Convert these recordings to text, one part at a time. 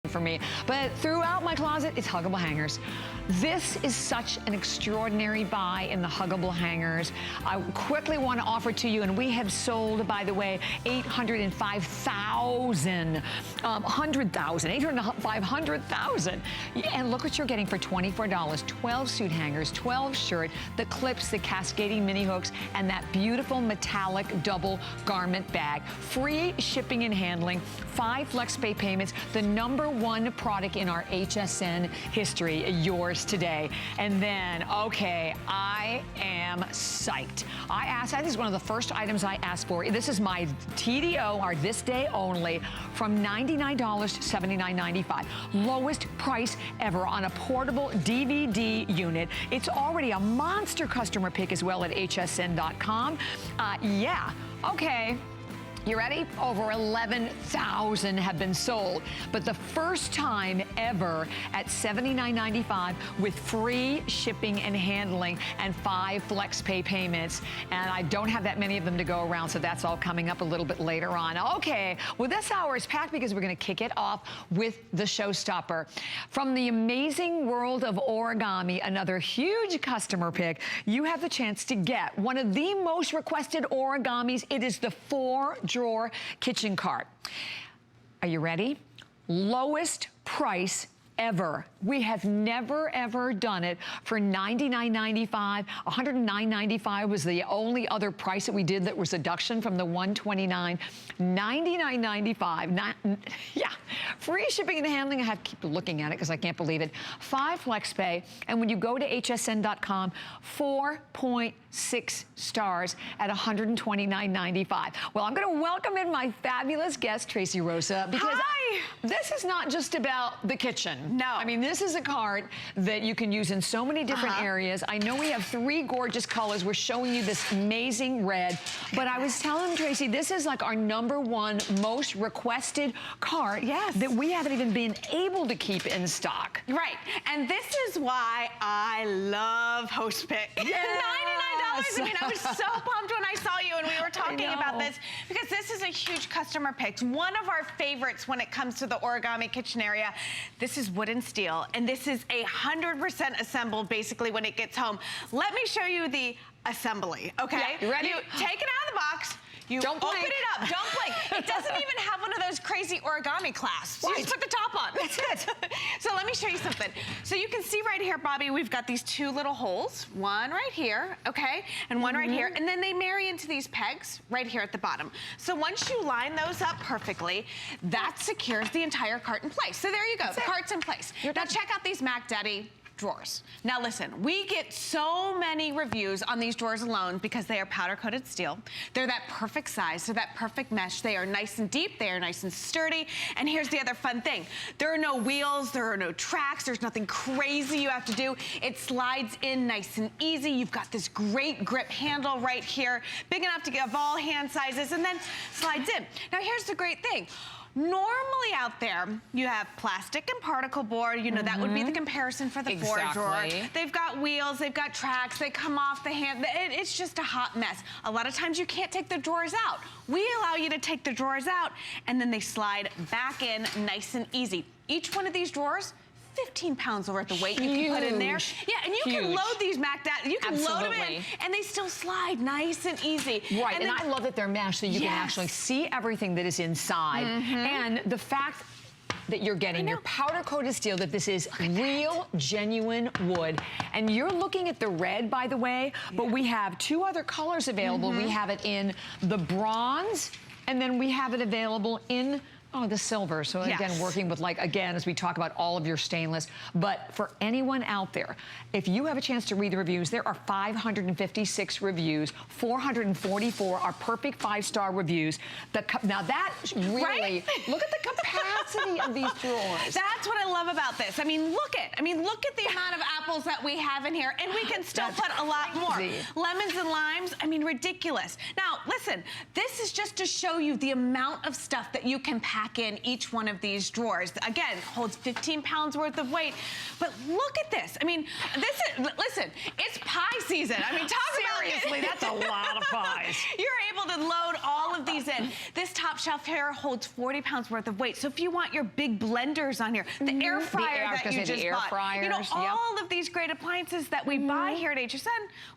for me. But throughout my closet, it's huggable hangers. This is such an extraordinary buy in the huggable hangers. I quickly want to offer to you, and we have sold, by the way, 805,000, 500,000. And look what you're getting for $24. 12 suit hangers, 12 shirt, the clips, the cascading mini hooks, and that beautiful metallic double garment bag. Free shipping and handling, 5 flex pay payments, the #1 product in our HSN history, yours today. And then, okay, I am psyched. This is one of the first items I asked for. This is my TDO, our this day only, from $99 to $79.95. Lowest price ever on a portable DVD unit. It's already a monster customer pick as well at hsn.com. Yeah, okay. You ready? Over 11,000 have been sold. But the first time ever at $79.95 with free shipping and handling and 5 flex pay payments. And I don't have that many of them to go around, so that's all coming up a little bit later on. Okay, well, this hour is packed because we're going to kick it off with the showstopper. From the amazing world of origami, another huge customer pick, you have the chance to get one of the most requested origamis. It is the 4-drawer kitchen cart. Are you ready? Lowest price ever. We have never, ever done it for $99.95. $109.95 was the only other price that we did that was a deduction from the $129. $99.95. Yeah. Free shipping and handling. I have to keep looking at it because I can't believe it. 5 flex pay. And when you go to hsn.com, 4.6 stars at $129.95. Well, I'm going to welcome in my fabulous guest, Tracy Rosa, because this is not just about the kitchen. No. I mean, this is a cart that you can use in so many different areas. I know we have 3 gorgeous colors. We're showing you this amazing red. But I was telling Tracy, this is like our #1 most requested cart that we haven't even been able to keep in stock. Right. And this is why I love Host Pick. Yes. $99. I mean, I was so pumped when I saw you and we were talking about this because this is a huge customer pick. One of our favorites when it comes to the origami kitchen area. This is wood and steel, and this is 100% assembled basically when it gets home. Let me show you the assembly, okay? Yeah, you ready? You take it out of the box. You don't open blink. it up. Don't blink. It doesn't even have one of those crazy origami clasps. You just put the top on. That's it. So let me show you something. So you can see right here, Bobby, we've got these 2 little holes. One right here, okay? And one right here. And then they marry into these pegs right here at the bottom. So once you line those up perfectly, that secures the entire cart in place. So there you go. The cart's in place. Now check out these Mac Daddy drawers. Now listen, we get so many reviews on these drawers alone because they are powder coated steel. They're that perfect size, they're that perfect mesh. They are nice and deep, they are nice and sturdy. And here's the other fun thing. There are no wheels, there are no tracks, there's nothing crazy you have to do. It slides in nice and easy. You've got this great grip handle right here, big enough to give all hand sizes, and then slides in. Now here's the great thing. Normally out there, you have plastic and particle board. You know, that would be the comparison for the 4-drawer. They've got wheels, they've got tracks, they come off the hand. It's just a hot mess. A lot of times you can't take the drawers out. We allow you to take the drawers out, and then they slide back in nice and easy. Each one of these drawers, 15 pounds worth of weight you can put in there. Yeah, and you can load these Mac Daddy. You can load them in, and they still slide nice and easy. Right, and I love that they're mashed so you can actually see everything that is inside. And the fact that you're getting your powder coated steel, that this is real, genuine wood. And you're looking at the red, by the way, but we have 2 other colors available. We have it in the bronze, and then we have it available in the silver. So again, working with, like, again, as we talk about all of your stainless. But for anyone out there, if you have a chance to read the reviews, there are 556 reviews. 444 are perfect 5-star reviews. Now that really, look at the capacity of these drawers. That's what I love about this. I mean, look at the amount of apples that we have in here, and we can still put a lot more. Lemons and limes, I mean, ridiculous. Now, listen, this is just to show you the amount of stuff that you can pack pack in each one of these drawers. Again, holds 15 pounds worth of weight. But look at this. I mean, listen, it's pie season. I mean, Seriously, that's a lot of pies. You're able to load all of these in. This top shelf here holds 40 pounds worth of weight. So if you want your big blenders on here, the air fryer that you just bought, all of these great appliances that we buy here at HSN,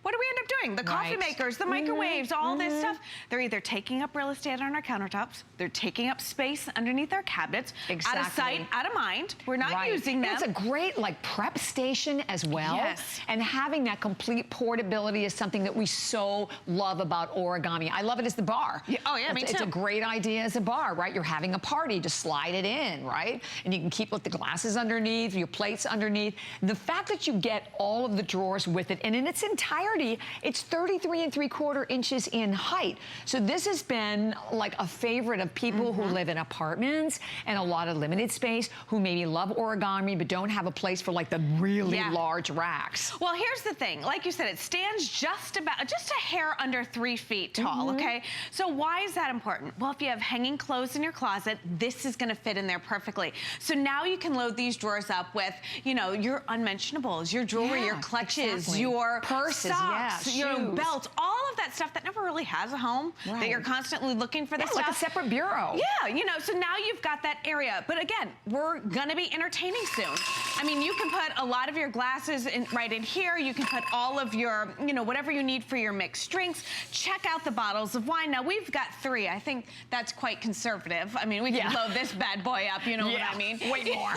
what do we end up doing? The coffee makers, the microwaves, all this stuff, they're either taking up real estate on our countertops, they're taking up space underneath our cabinets, out of sight, out of mind. We're not using them. It's a great prep station as well. Yes. And having that complete portability is something that we so love about Origami. I love it as the bar. Yeah. Oh yeah, me too. It's a great idea as a bar, right? You're having a party, just slide it in, right? And you can keep the glasses underneath, your plates underneath. The fact that you get all of the drawers with it, and in its entirety, it's 33 3/4 inches in height. So this has been like a favorite of people who live in apartments and a lot of limited space, who maybe love Origami but don't have a place for the really large racks. Well, here's the thing. Like you said, it stands just a hair under 3 feet tall, okay? So why is that important? Well, if you have hanging clothes in your closet, this is gonna fit in there perfectly. So now you can load these drawers up with, your unmentionables, your jewelry, your clutches, your purses, socks, your shoes, belts, all of that stuff that never really has a home, that you're constantly looking for this stuff. Like a separate bureau. Yeah, so now you've got that area. But again, we're gonna be entertaining soon. I mean, you can put a lot of your glasses right in here. You can put all of your, whatever you need for your mixed drinks. Check out the bottles of wine. Now, we've got 3. I think that's quite conservative. I mean, we can load this bad boy up, you know what I mean? Way more.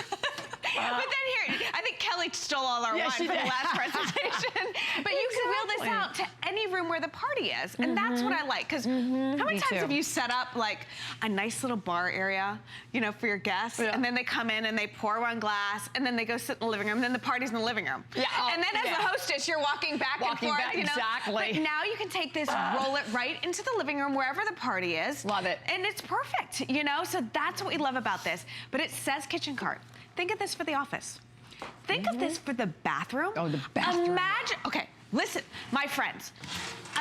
But then here, I think Kelly stole all our wine from the last presentation. But you can wheel this out to any room where the party is. And that's what I like. Because how many times have you set up a nice little bar area, for your guests, and then they come in and they pour one glass, and then they go sit in the living room, and then the party's in the living room. Yeah. And then as the hostess, you're walking back and forth. Exactly. But now you can take this, roll it right into the living room, wherever the party is. Love it. And it's perfect, So that's what we love about this. But it says kitchen cart. Think of this for the office. Think of this for the bathroom. Oh, the bathroom. Imagine, okay, listen, my friends.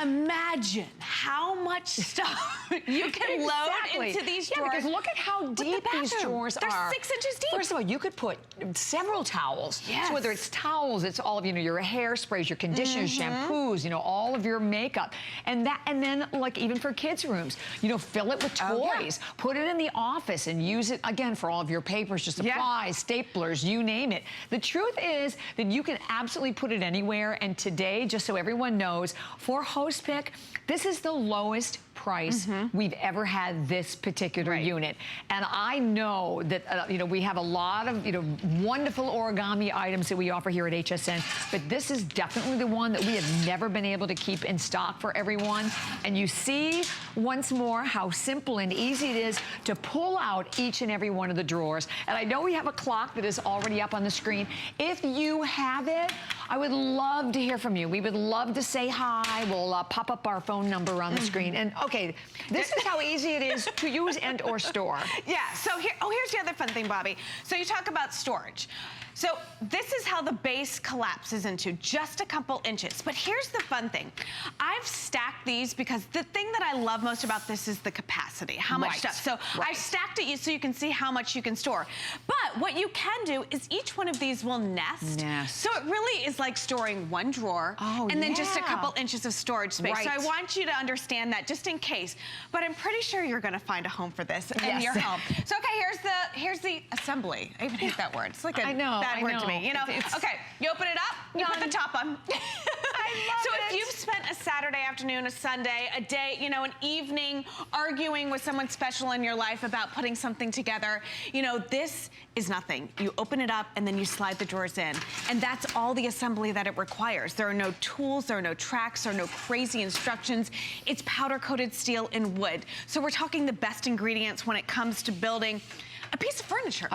Imagine how much stuff you can load into these drawers. Because look at how deep these drawers are. They're 6 inches deep. First of all, you could put several towels. Yes. So whether it's towels, it's all of your hairsprays, your conditioners, shampoos, all of your makeup, and then even for kids' rooms, fill it with toys. Put it in the office and use it again for all of your papers, your supplies, staplers, you name it. The truth is that you can absolutely put it anywhere. And today, just so everyone knows, for Host Pick, this is the lowest price we've ever had this particular unit. And I know that, we have a lot of, wonderful Origami items that we offer here at HSN, but this is definitely the one that we have never been able to keep in stock for everyone. And you see once more how simple and easy it is to pull out each and every one of the drawers. And I know we have a clock that is already up on the screen. If you have it, I would love to hear from you. We would love to say hi. We'll pop up our phone number on the screen. And okay, this is how easy it is to use and or store. Yeah, so here's the other fun thing, Bobby. So you talk about storage. So this is how the base collapses into just a couple inches. But here's the fun thing. I've stacked these because the thing that I love most about this is the capacity, how much stuff. So I've stacked it so you can see how much you can store. But what you can do is each one of these will nest. So it really is like storing one drawer and then just a couple inches of storage space. So I want you to understand that just in case. But I'm pretty sure you're gonna find a home for this in your home. So okay, here's the assembly. I even hate that word. It's like a bad word to me, Okay, you open it up, you put the top on. So if you've spent a Saturday afternoon, a Sunday, a day, an evening arguing with someone special in your life about putting something together, this is nothing. You open it up and then you slide the drawers in. And that's all the assembly that it requires. There are no tools, there are no tracks, there are no crazy instructions. It's powder-coated steel and wood. So we're talking the best ingredients when it comes to building a piece of furniture,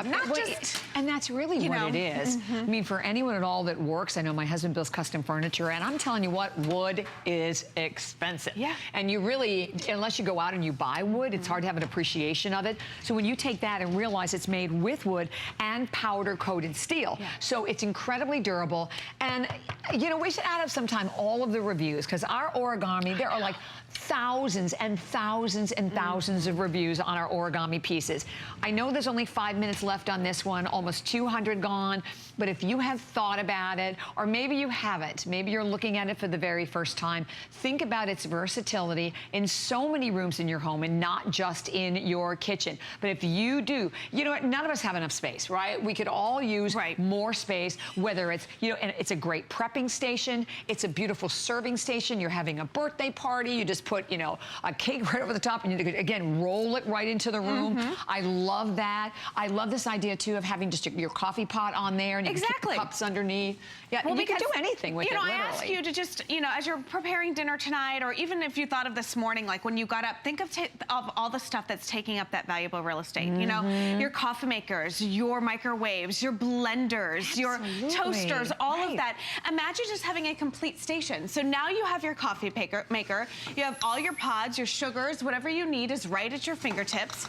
and that's really what it is. I mean, for anyone at all that works, I know my husband builds custom furniture, and I'm telling you what, wood is expensive. And you really, unless you go out and you buy wood, it's hard to have an appreciation of it. So when you take that and realize it's made with wood and powder-coated steel, so it's incredibly durable. And we should add up sometime all of the reviews, because our Origami, there are like thousands and thousands and thousands of reviews on our origami pieces. I know there's only 5 minutes left on this one, almost 200 gone, but if you have thought about it, or maybe you haven't, maybe you're looking at it for the very first time, think about its versatility in so many rooms in your home and not just in your kitchen. But if you do, you know what, none of us have enough space, right? We could all use more space, whether it's, you know, and it's a great prepping station, it's a beautiful serving station, you're having a birthday party, you just put, you know, a cake right over the top and you, again, roll it right into the room. I love that. I love this idea too of having just your coffee pot on there and you can keep the cups underneath. Yeah, well, you can do anything with it, literally. I ask you to just, you know, as you're preparing dinner tonight, or even if you thought of this morning, like when you got up, think of all the stuff that's taking up that valuable real estate. You know, your coffee makers, your microwaves, your blenders, your toasters, all of that. Imagine just having a complete station. So now you have your coffee maker, you have all your pods, your sugars, whatever you need is right at your fingertips.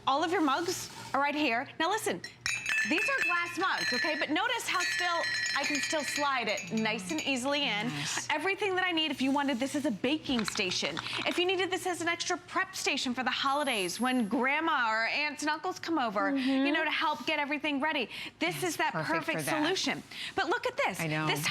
All of your mugs are right here. Now listen, these are glass mugs, okay? But notice how I can still slide it nice and easily in. Everything that I need, if you wanted this as a baking station, if you needed this as an extra prep station for the holidays when grandma or aunts and uncles come over, you know, to help get everything ready. This is that perfect solution. But look at this. I know. This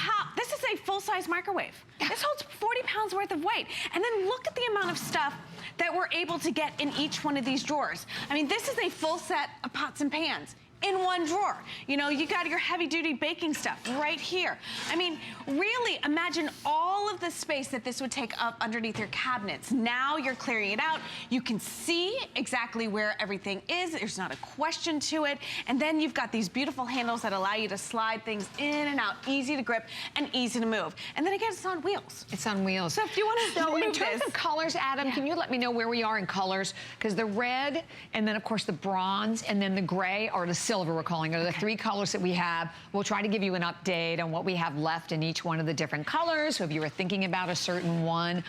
is a full-size microwave. This holds 40 pounds worth of weight. And then look at the amount of stuff that we're able to get in each one of these drawers. I mean, this is a full set of pots and pans in one drawer. You know, you got your heavy duty baking stuff right here. I mean, really imagine all of the space that this would take up underneath your cabinets. Now you're clearing it out. You can see exactly where everything is. There's not a question to it. And then you've got these beautiful handles that allow you to slide things in and out, easy to grip and easy to move. And then again, it's on wheels. It's on wheels. So if you want to move in terms this, of colors, Adam, can you let me know where we are in colors? Because the red, and then of course the bronze, and then the gray, or the silver we're calling it, are the 3 colors that we have. We'll try to give you an update on what we have left in each one of the different colors. So if you were thinking about a certain one,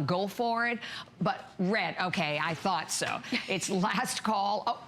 go for it. But red, okay, I thought so. It's last call.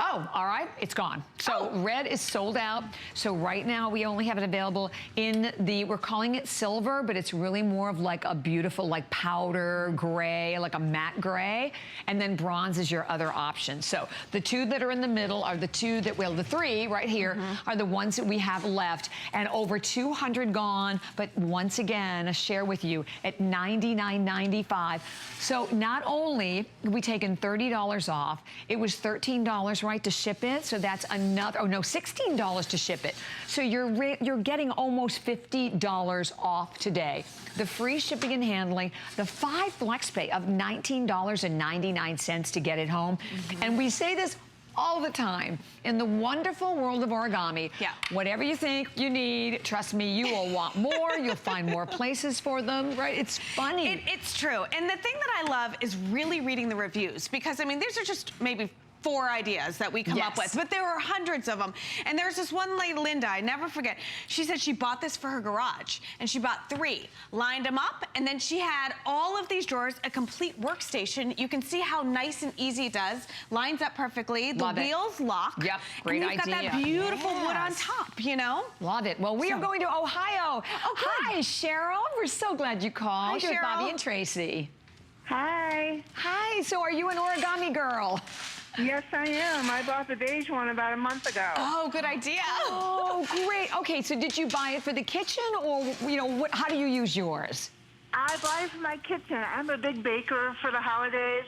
Oh, all right, it's gone. So red is sold out. So right now we only have it available in we're calling it silver, but it's really more of like a beautiful like powder gray, like a matte gray. And then bronze is your other option. So the 2 that are in the middle are the 2 that, well, the 3 right here are the ones that we have left. And over 200 gone, but once again, a share with you at $99.95. So not only have we taken $30 off, it was $13 right to ship it, so that's another, oh no, $16 to ship it. So you're getting almost $50 off today. The free shipping and handling, the 5 flex pay of $19.99 to get it home. And we say this all the time. In the wonderful world of origami, whatever you think you need, trust me, you will want more. You'll find more places for them, right? It's funny. It's true. And the thing that I love is really reading the reviews, because I mean, these are just maybe 4 ideas that we come up with, but there are hundreds of them. And there's this one lady, Linda, I never forget. She said she bought this for her garage, and she bought 3, lined them up, and then she had all of these drawers, a complete workstation. You can see how nice and easy it does. Lines up perfectly. The wheels lock. Yep, great idea. And you've got that beautiful wood on top, you know? Love it. Well, we are going to Ohio. Oh, hi, Cheryl. We're so glad you called. Hi, Cheryl. Bobby and Tracy. Hi. Hi. So are you an origami girl? Yes, I am. I bought the beige one about a month ago. Oh, good idea. Oh, great. Okay, so did you buy it for the kitchen, or, you know, how do you use yours? I buy it for my kitchen. I'm a big baker for the holidays,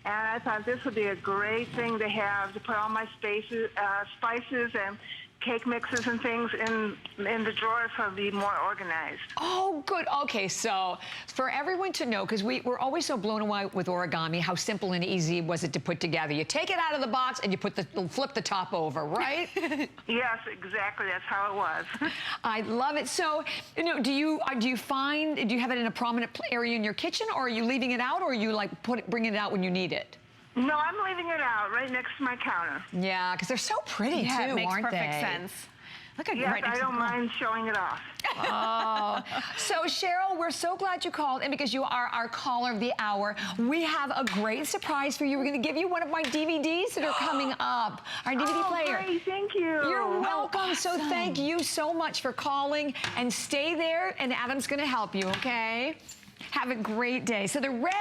and I thought this would be a great thing to have to put all my spices and cake mixes and things in the drawers so it'll be more organized. Oh, good. Okay, so for everyone to know, because we're always so blown away with origami, how simple and easy was it to put together. You take it out of the box and you flip the top over, right? Yes, exactly. That's how it was. I love it. So, you know, do you have it in a prominent area in your kitchen, or are you leaving it out, or are you like bringing it out when you need it? No, I'm leaving it out right next to my counter. Yeah, because they're so pretty too, it makes aren't perfect they? sense. Look at Yes, I don't mind showing it off. Oh, so Cheryl, we're so glad you called, and because you are our caller of the hour, we have a great surprise for you. We're going to give you one of my DVDs that are coming up. Our DVD player. Great, thank you. You're welcome. So thank you so much for calling, and stay there, and Adam's going to help you, okay? Have a great day. So the red,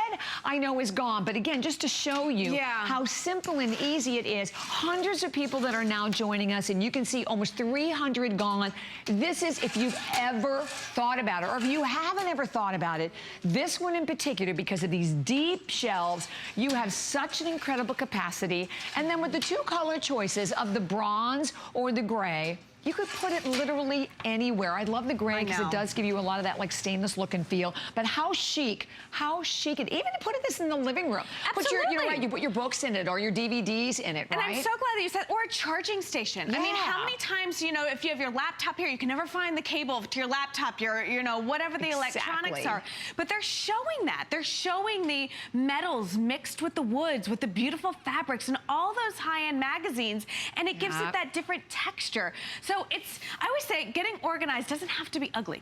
I know, is gone, but again, just to show you how simple and easy it is, hundreds of people that are now joining us, and you can see almost 300 gone. This is, if you've ever thought about it, or if you haven't ever thought about it, this one in particular, because of these deep shelves, you have such an incredible capacity. And then with the two color choices of the bronze or the gray, you could put it literally anywhere. I love the gray because it does give you a lot of that like stainless look and feel. But how chic, and even to put this in the living room. Absolutely. You put your books in it or your DVDs in it, And I'm so glad that you said, or a charging station. Yeah. I mean, how many times, you know, if you have your laptop here, you can never find the cable to your laptop, your, you know, whatever the electronics are. But they're showing that. They're showing the metals mixed with the woods, with the beautiful fabrics and all those high-end magazines, and it gives it that different texture. So I always say, getting organized doesn't have to be ugly.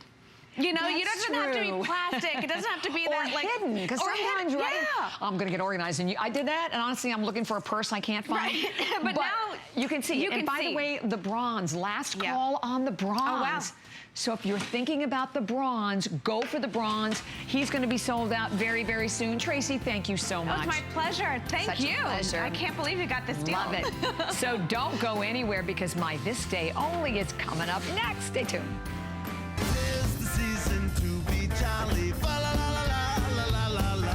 You know, it doesn't have to be plastic. It doesn't have to be that like hidden. Because sometimes, I'm going to get organized, and I did that, and honestly, I'm looking for a purse I can't find. But now you can see. And by the way, the bronze. Last call on the bronze. Oh wow. So if you're thinking about the bronze, go for the bronze. He's going to be sold out very, very soon. Tracy, thank you so much. It was my pleasure. Thank you. Pleasure. I can't believe you got this deal. Love it. So don't go anywhere because my This Day Only is coming up next. Stay tuned. Tis the season to be jolly. Fa la la la la la la la.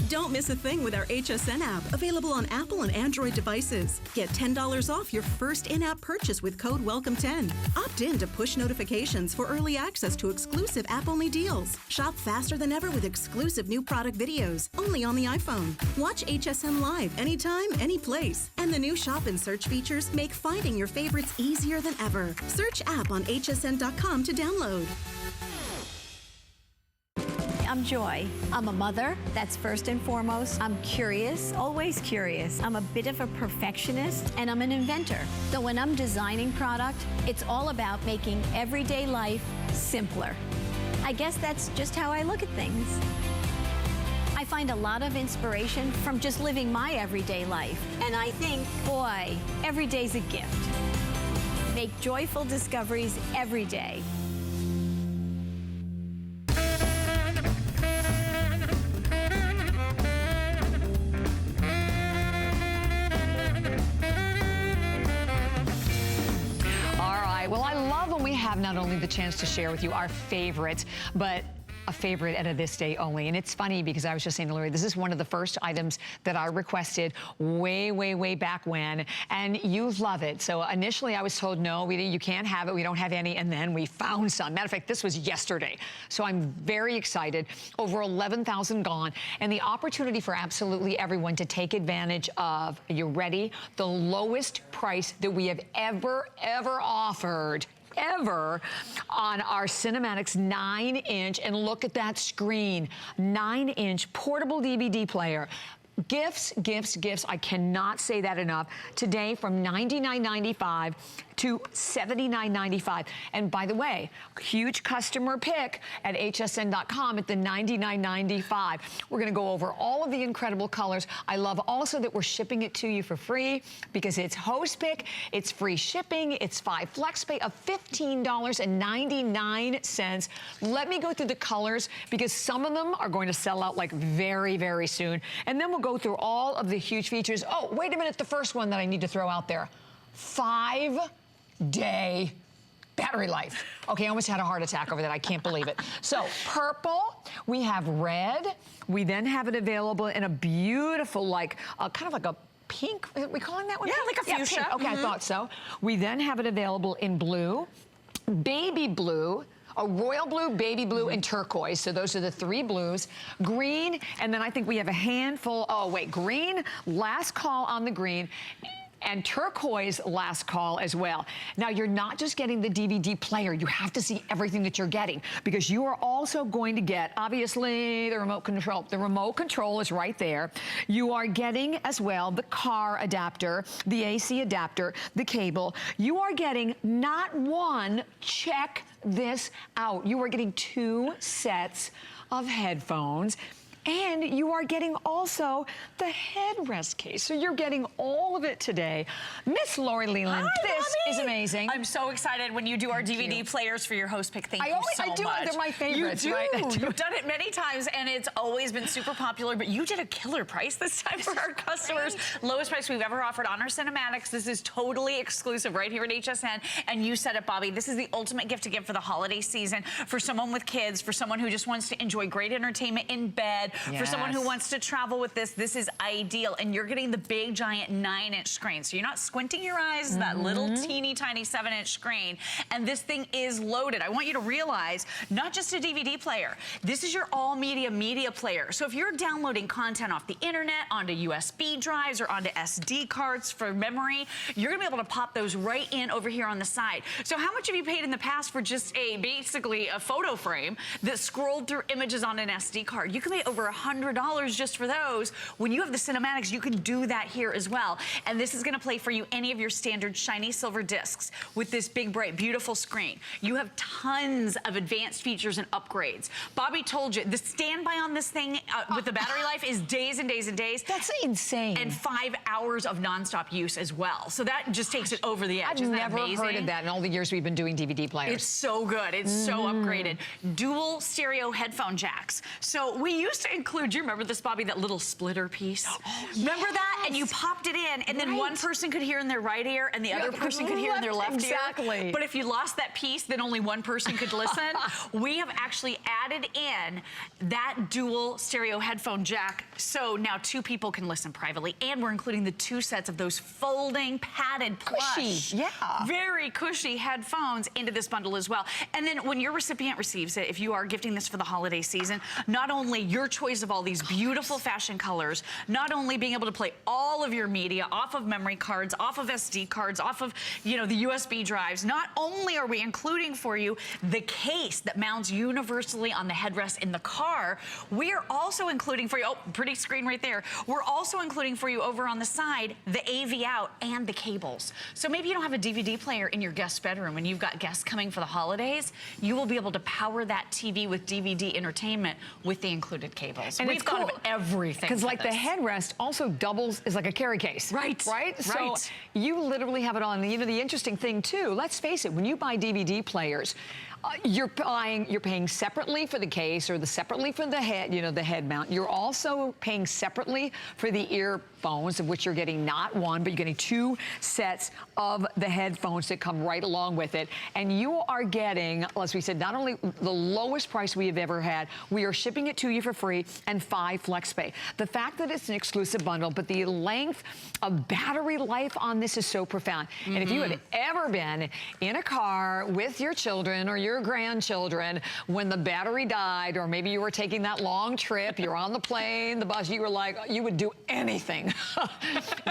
Don't miss a thing with our HSN app, available on Apple and Android devices. Get $10 off your first in-app purchase with code WELCOME10. Opt in to push notifications for early access to exclusive app-only deals. Shop faster than ever with exclusive new product videos, only on the iPhone. Watch HSN Live anytime, any place. And the new shop and search features make finding your favorites easier than ever. Search app on hsn.com to download. I'm Joy. I'm a mother, that's first and foremost. I'm curious, always curious. I'm a bit of a perfectionist, and I'm an inventor. So when I'm designing product, it's all about making everyday life simpler. I guess that's just how I look at things. I find a lot of inspiration from just living my everyday life. And I think, boy, every day's a gift. Make joyful discoveries every day. Well, I love when we have not only the chance to share with you our favorites, but a favorite at a This Day Only. And it's funny because I was just saying to Larry, this is one of the first items that I requested way, way, way back when, and you love it. So initially I was told, no, you can't have it. We don't have any. And then we found some. Matter of fact, this was yesterday. So I'm very excited. Over 11,000 gone. And the opportunity for absolutely everyone to take advantage of, are you ready? The lowest price that we have ever offered on our Cinematics 9-inch, and look at that screen, 9-inch portable DVD player. Gifts, gifts, gifts. I cannot say that enough. Today from $99.95 to $79.95. And by the way, huge customer pick at hsn.com at the $99.95. We're going to go over all of the incredible colors. I love also that we're shipping it to you for free because it's host pick, it's free shipping, it's 5 flex pay of $15.99. Let me go through the colors because some of them are going to sell out like very, very soon. And then we'll go through all of the huge features. Oh, wait a minute, the first one that I need to throw out there. 5-day battery life. Okay, I almost had a heart attack over that. I can't believe it. So purple, we have red. We then have it available in a beautiful, like, kind of like a pink. Are we calling that one? Yeah, like a fuchsia. Pink. Okay, I thought so. We then have it available in blue, baby blue, a royal blue, baby blue, and turquoise. So those are the 3 blues. Green, and then I think we have a handful. Oh, wait, green, last call on the green. And turquoise, last call as well. Now, you're not just getting the DVD player. You have to see everything that you're getting because you are also going to get, obviously, the remote control. The remote control is right there. You are getting, as well, the car adapter, the AC adapter, the cable. You are getting not one, check this out. You are getting 2 sets of headphones. And And you are getting also the headrest case. So you're getting all of it today. Miss Lori Leland, this is amazing. I'm so excited when you do our DVD players for your host pick. Thank you so much. I do. They're my favorites, you do. right? You've done it many times, and it's always been super popular, but you did a killer price this time for our customers. Lowest price we've ever offered on our Cinematics. This is totally exclusive right here at HSN, and you said it, Bobby. This is the ultimate gift to give for the holiday season, for someone with kids, for someone who just wants to enjoy great entertainment in bed, for someone who wants to travel with this. This is ideal, and you're getting the big, giant 9-inch screen, so you're not squinting your eyes, that little teeny tiny 7-inch screen, and this thing is loaded. I want you to realize, not just a DVD player, this is your all media player. So if you're downloading content off the internet, onto USB drives, or onto SD cards for memory, you're gonna be able to pop those right in over here on the side. So how much have you paid in the past for just basically a photo frame that scrolled through images on an SD card? You can pay over $100 just for those. When you have the Cinematics, you can do that here as well. And this is gonna play for you any of your standard shiny silver discs with this big, bright, beautiful screen. You have tons of advanced features and upgrades. Bobby told you, the standby on this thing with the battery life is days and days and days. That's insane. And 5 hours of nonstop use as well. So that just takes it over the edge. I've Isn't that never amazing? heard of that in all the years we've been doing DVD players. It's so good. It's so upgraded. Dual stereo headphone jacks. So we used to include, do you remember this, Bobby, that little splitter piece? Remember that? And you popped it in, and then one person could hear in their right ear, and the other person could hear in their left ear. But if you lost that piece, then only one person could listen. We have actually added in that dual stereo headphone jack, so now 2 people can listen privately, and we're including the 2 sets of those folding padded plush, very cushy headphones into this bundle as well. And then when your recipient receives it, if you are gifting this for the holiday season, not only your choice of all these beautiful fashion colors, not only being able to play all of your media off of memory cards, off of SD cards, off of, you know, the USB drives, not only are we including for you the case that mounts universally on the headrest in the car, we are also including for you, oh, pretty screen right there, we're also including for you over on the side the AV out and the cables. So maybe you don't have a DVD player in your guest bedroom and you've got guests coming for the holidays, you will be able to power that TV with DVD entertainment with the included cables. And we've thought of everything. Because like the headrest also doubles as like a carry case. Right. So you literally have it on. You know, the interesting thing too, let's face it, when you buy DVD players, you're paying separately for the case or separately for the head, you know, the head mount. You're also paying separately for the earphones, of which you're getting not one, but you're getting 2 sets of the headphones that come right along with it. And you are getting, as we said, not only the lowest price we have ever had, we are shipping it to you for free and 5 flex pay. The fact that it's an exclusive bundle, but the length of battery life on this is so profound. And if you had ever been in a car with your children or your grandchildren when the battery died, or maybe you were taking that long trip, you're on the plane, the bus, you were like, you would do anything,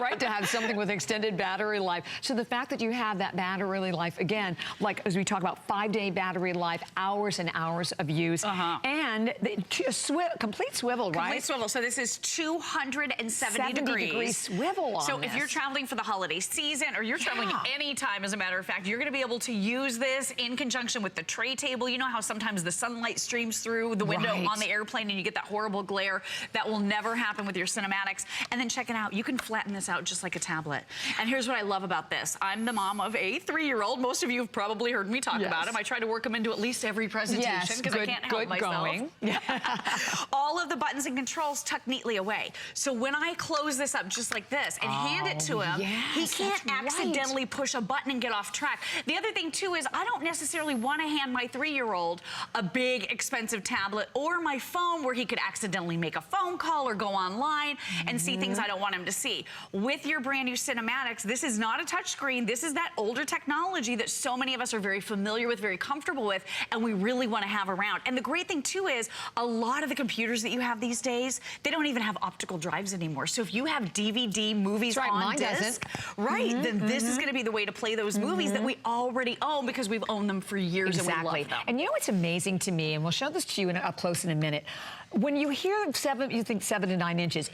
right, to have something with extended battery life. So the fact that you have that battery life, again, like as we talk about 5-day battery life, hours and hours of use, and complete swivel, right? Complete swivel. So this is 270 degree swivel on So this. if you're traveling for the holiday season, or you're traveling anytime, as a matter of fact, you're going to be able to use this in conjunction with the tray table. You know how sometimes the sunlight streams through the window on the airplane and you get that horrible glare? That will never happen with your Cinematics. And then check it out. You can flatten this out just like a tablet. And here's what I love about this. I'm the mom of a 3-year-old. Most of you have probably heard me talk about him. I try to work him into at least every presentation because I can't help myself. All of the buttons and controls tuck neatly away. So when I close this up just like this and hand it to him, he can't accidentally push a button and get off track. The other thing too is I don't necessarily want to hand my 3-year-old a big expensive tablet or my phone where he could accidentally make a phone call or go online and see things I don't want him to see. With your brand new Cinematics, this is not a touch screen. This is that older technology that so many of us are very familiar with, very comfortable with, and we really want to have around. And the great thing too is a lot of the computers that you have these days, they don't even have optical drives anymore. So if you have DVD movies on disc, then this is going to be the way to play those movies that we already own because we've owned them for years and we love them. And you know what's amazing to me, and we'll show this to you up close in a minute, when you hear you think 7 to 9 inches,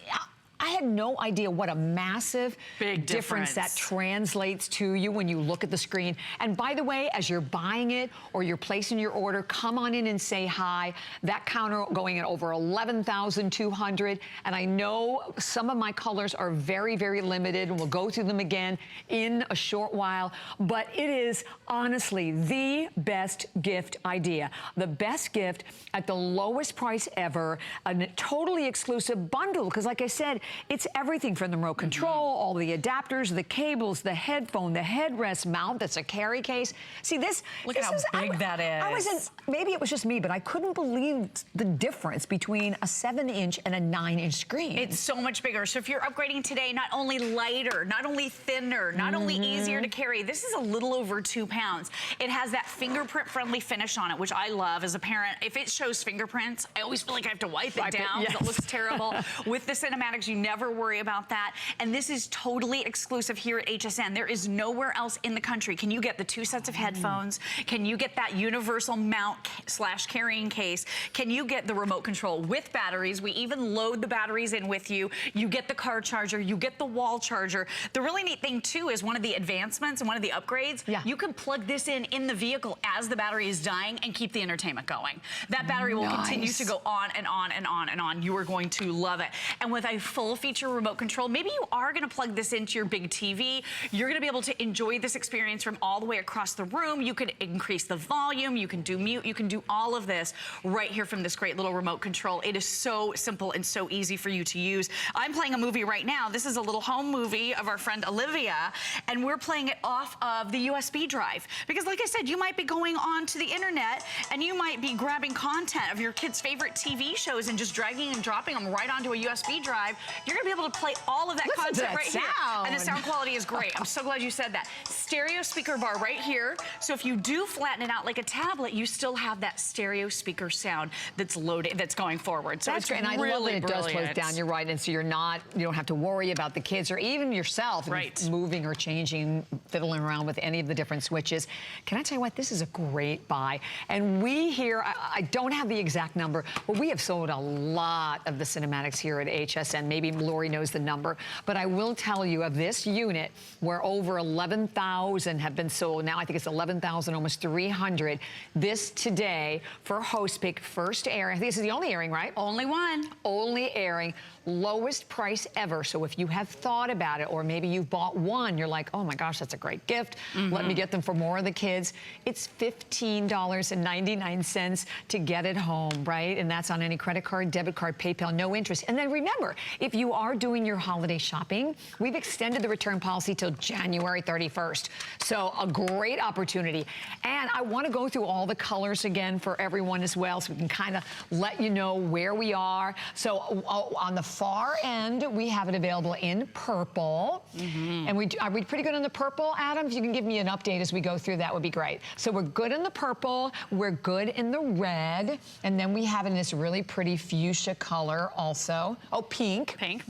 I had no idea what a massive Big difference that difference. translates to you when you look at the screen. And by the way, as you're buying it or you're placing your order, come on in and say hi. That counter going at over 11,200. And I know some of my colors are very, very limited, and we'll go through them again in a short while. But it is honestly the best gift idea. The best gift at the lowest price ever, a totally exclusive bundle. Because like I said, it's everything from the remote control, all the adapters, the cables, the headphone, the headrest mount that's a carry case. See this? Look at how big that is. I wasn't, maybe it was just me, but I couldn't believe the difference between a 7-inch and a 9-inch screen. It's so much bigger. So if you're upgrading today, not only lighter, not only thinner, not only easier to carry, this is a little over 2 pounds. It has that fingerprint-friendly finish on it, which I love as a parent. If it shows fingerprints, I always feel like I have to wipe it down because it looks terrible. With the Cinematics, you never worry about that. And this is totally exclusive here at HSN. There is nowhere else in the country. Can you get the 2 sets of headphones? Can you get that universal mount / carrying case? Can you get the remote control with batteries? We even load the batteries in with you. You get the car charger. You get the wall charger. The really neat thing too is one of the advancements and one of the upgrades. You can plug this in the vehicle as the battery is dying and keep the entertainment going. That battery will continue to go on and on and on and on. You are going to love it. And with a full feature remote control, maybe you are going to plug this into your big TV. You're going to be able to enjoy this experience from all the way across the room. You can increase the volume. You can do mute. You can do all of this right here from this great little remote control. It is so simple and so easy for you to use. I'm playing a movie right now. This is a little home movie of our friend Olivia, and we're playing it off of the USB drive. Because like I said, you might be going on to the internet and you might be grabbing content of your kids' favorite TV shows and just dragging and dropping them right onto a USB drive. You're gonna be able to play all of that content right here. And the sound quality is great. I'm so glad you said that. Stereo speaker bar right here. So if you do flatten it out like a tablet, you still have that stereo speaker sound that's loaded, that's going forward. So that's it's great. And I love that it does close down. You're right. And so you don't have to worry about the kids or even yourself moving or changing, fiddling around with any of the different switches. Can I tell you what? This is a great buy. And we here, I don't have the exact number, but we have sold a lot of the Cinematics here at HSN. Maybe Lori knows the number, but I will tell you of this unit where over 11,000 have been sold. Now I think it's 11,000, almost 300. This today for Host Pick, first airing. I think this is the only airing, right? Only one. Only airing. Lowest price ever. So if you have thought about it, or maybe you've bought one, you're like, oh my gosh, that's a great gift. Let me get them for more of the kids. It's $15.99 to get it home, right? And that's on any credit card, debit card, PayPal, no interest. And then remember, if you are doing your holiday shopping, we've extended the return policy till January 31st. So a great opportunity. And I want to go through all the colors again for everyone as well, so we can kind of let you know where we are. So on the far end, we have it available in purple. And are we pretty good on the purple, Adam? If you can give me an update as we go through, that would be great. So we're good in the purple, we're good in the red, and then we have in this really pretty fuchsia color also. Oh, pink. Pink.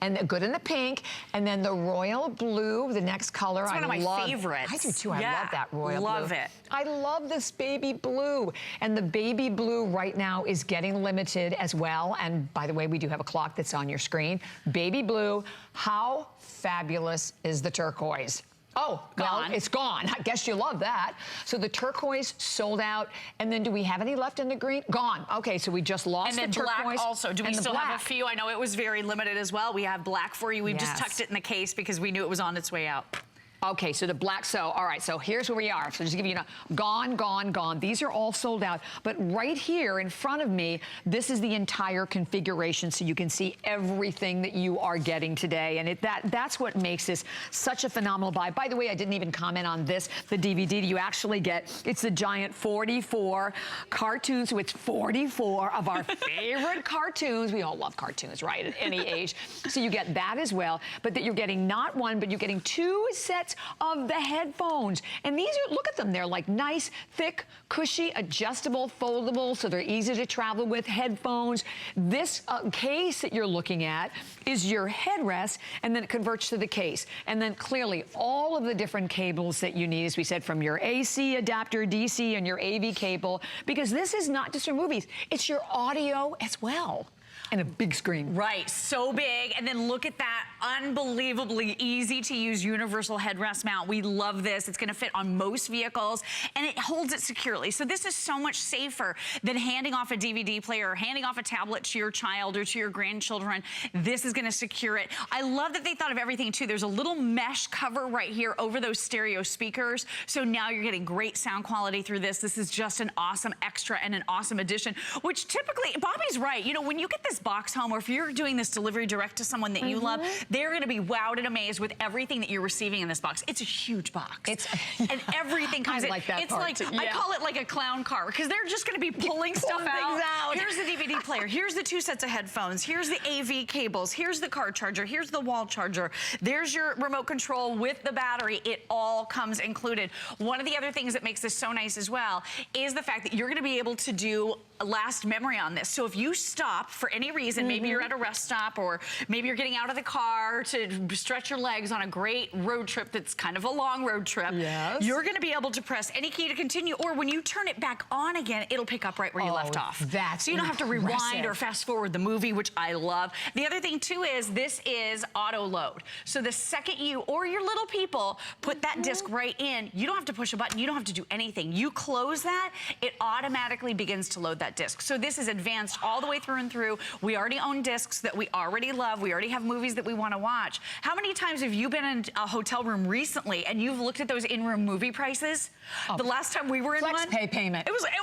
And good in the pink, and then the royal blue, the next color. It's one of my favorites. I do too. I love that royal blue. Love it. I love this baby blue. And the baby blue right now is getting limited as well. And by the way, we do have a clock that's on your screen. Baby blue. How fabulous is the turquoise? Oh, well, it's gone. I guess you love that. So the turquoise sold out. And then do we have any left in the green? Gone. Okay, so we just lost the turquoise. And then black also. Do we still have a few? I know it was very limited as well. We have black for you. We've just tucked it in the case because we knew it was on its way out. Okay, so the black, all right, so here's where we are. So just to give you gone, gone, gone. These are all sold out. But right here in front of me, this is the entire configuration, so you can see everything that you are getting today. And that's what makes this such a phenomenal buy. By the way, I didn't even comment on this, the DVD you actually get. It's the giant 44 cartoons, so it's 44 of our favorite cartoons. We all love cartoons, right, at any age. So you get that as well, but that you're getting not one, but you're getting 2 sets of the headphones. And these are, look at them, they're like nice, thick, cushy, adjustable, foldable, so they're easy to travel with headphones. This case that you're looking at is your headrest, and then it converts to the case. And then clearly all of the different cables that you need, as we said, from your AC adapter, DC, and your AV cable, because this is not just for movies, it's your audio as well. And a big screen. Right, so big. And then look at that unbelievably easy to use universal headrest mount. We love this. It's gonna fit on most vehicles and it holds it securely. So this is so much safer than handing off a DVD player or handing off a tablet to your child or to your grandchildren. This is gonna secure it. I love that they thought of everything too. There's a little mesh cover right here over those stereo speakers. So now you're getting great sound quality through this. This is just an awesome extra and an awesome addition, which typically, Bobby's right. You know, when you get this box home or if you're doing this delivery direct to someone that you love, they're gonna be wowed and amazed with everything that you're receiving in this box. It's a huge box. And everything comes in. I like that part. I call it like a clown car because they're just gonna be pulling stuff out. Here's the DVD player. Here's the 2 sets of headphones. Here's the AV cables. Here's the car charger. Here's the wall charger. There's your remote control with the battery. It all comes included. One of the other things that makes this so nice as well is the fact that you're gonna be able to do a last memory on this. So if you stop for any reason, maybe you're at a rest stop or maybe you're getting out of the car to stretch your legs on a great road trip that's kind of a long road trip, you're gonna be able to press any key to continue, or when you turn it back on again, it'll pick up right where you left off. So you don't have to rewind or fast forward the movie, which I love. The other thing too is this is auto load. So the second you or your little people put that disc right in, you don't have to push a button, you don't have to do anything. You close that, it automatically begins to load that disc. So this is advanced all the way through and through. We already own discs that we already love. We already have movies that we want to watch. How many times have you been in a hotel room recently and you've looked at those in-room movie prices? The last time we were in one, FlexPay payment. It was like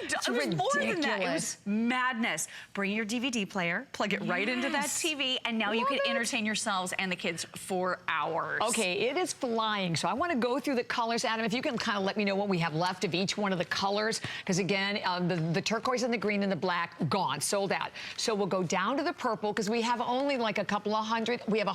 $18. It was more than that. It was madness. Bring your DVD player, plug it right into that TV, and now you can entertain yourselves and the kids for hours. Okay, it is flying. So I want to go through the colors, Adam. If you can kind of let me know what we have left of each one of the colors, because again, the turquoise and the green and the black, gone, sold out. So we'll go down to the purple because we have only like a couple of hundred. We have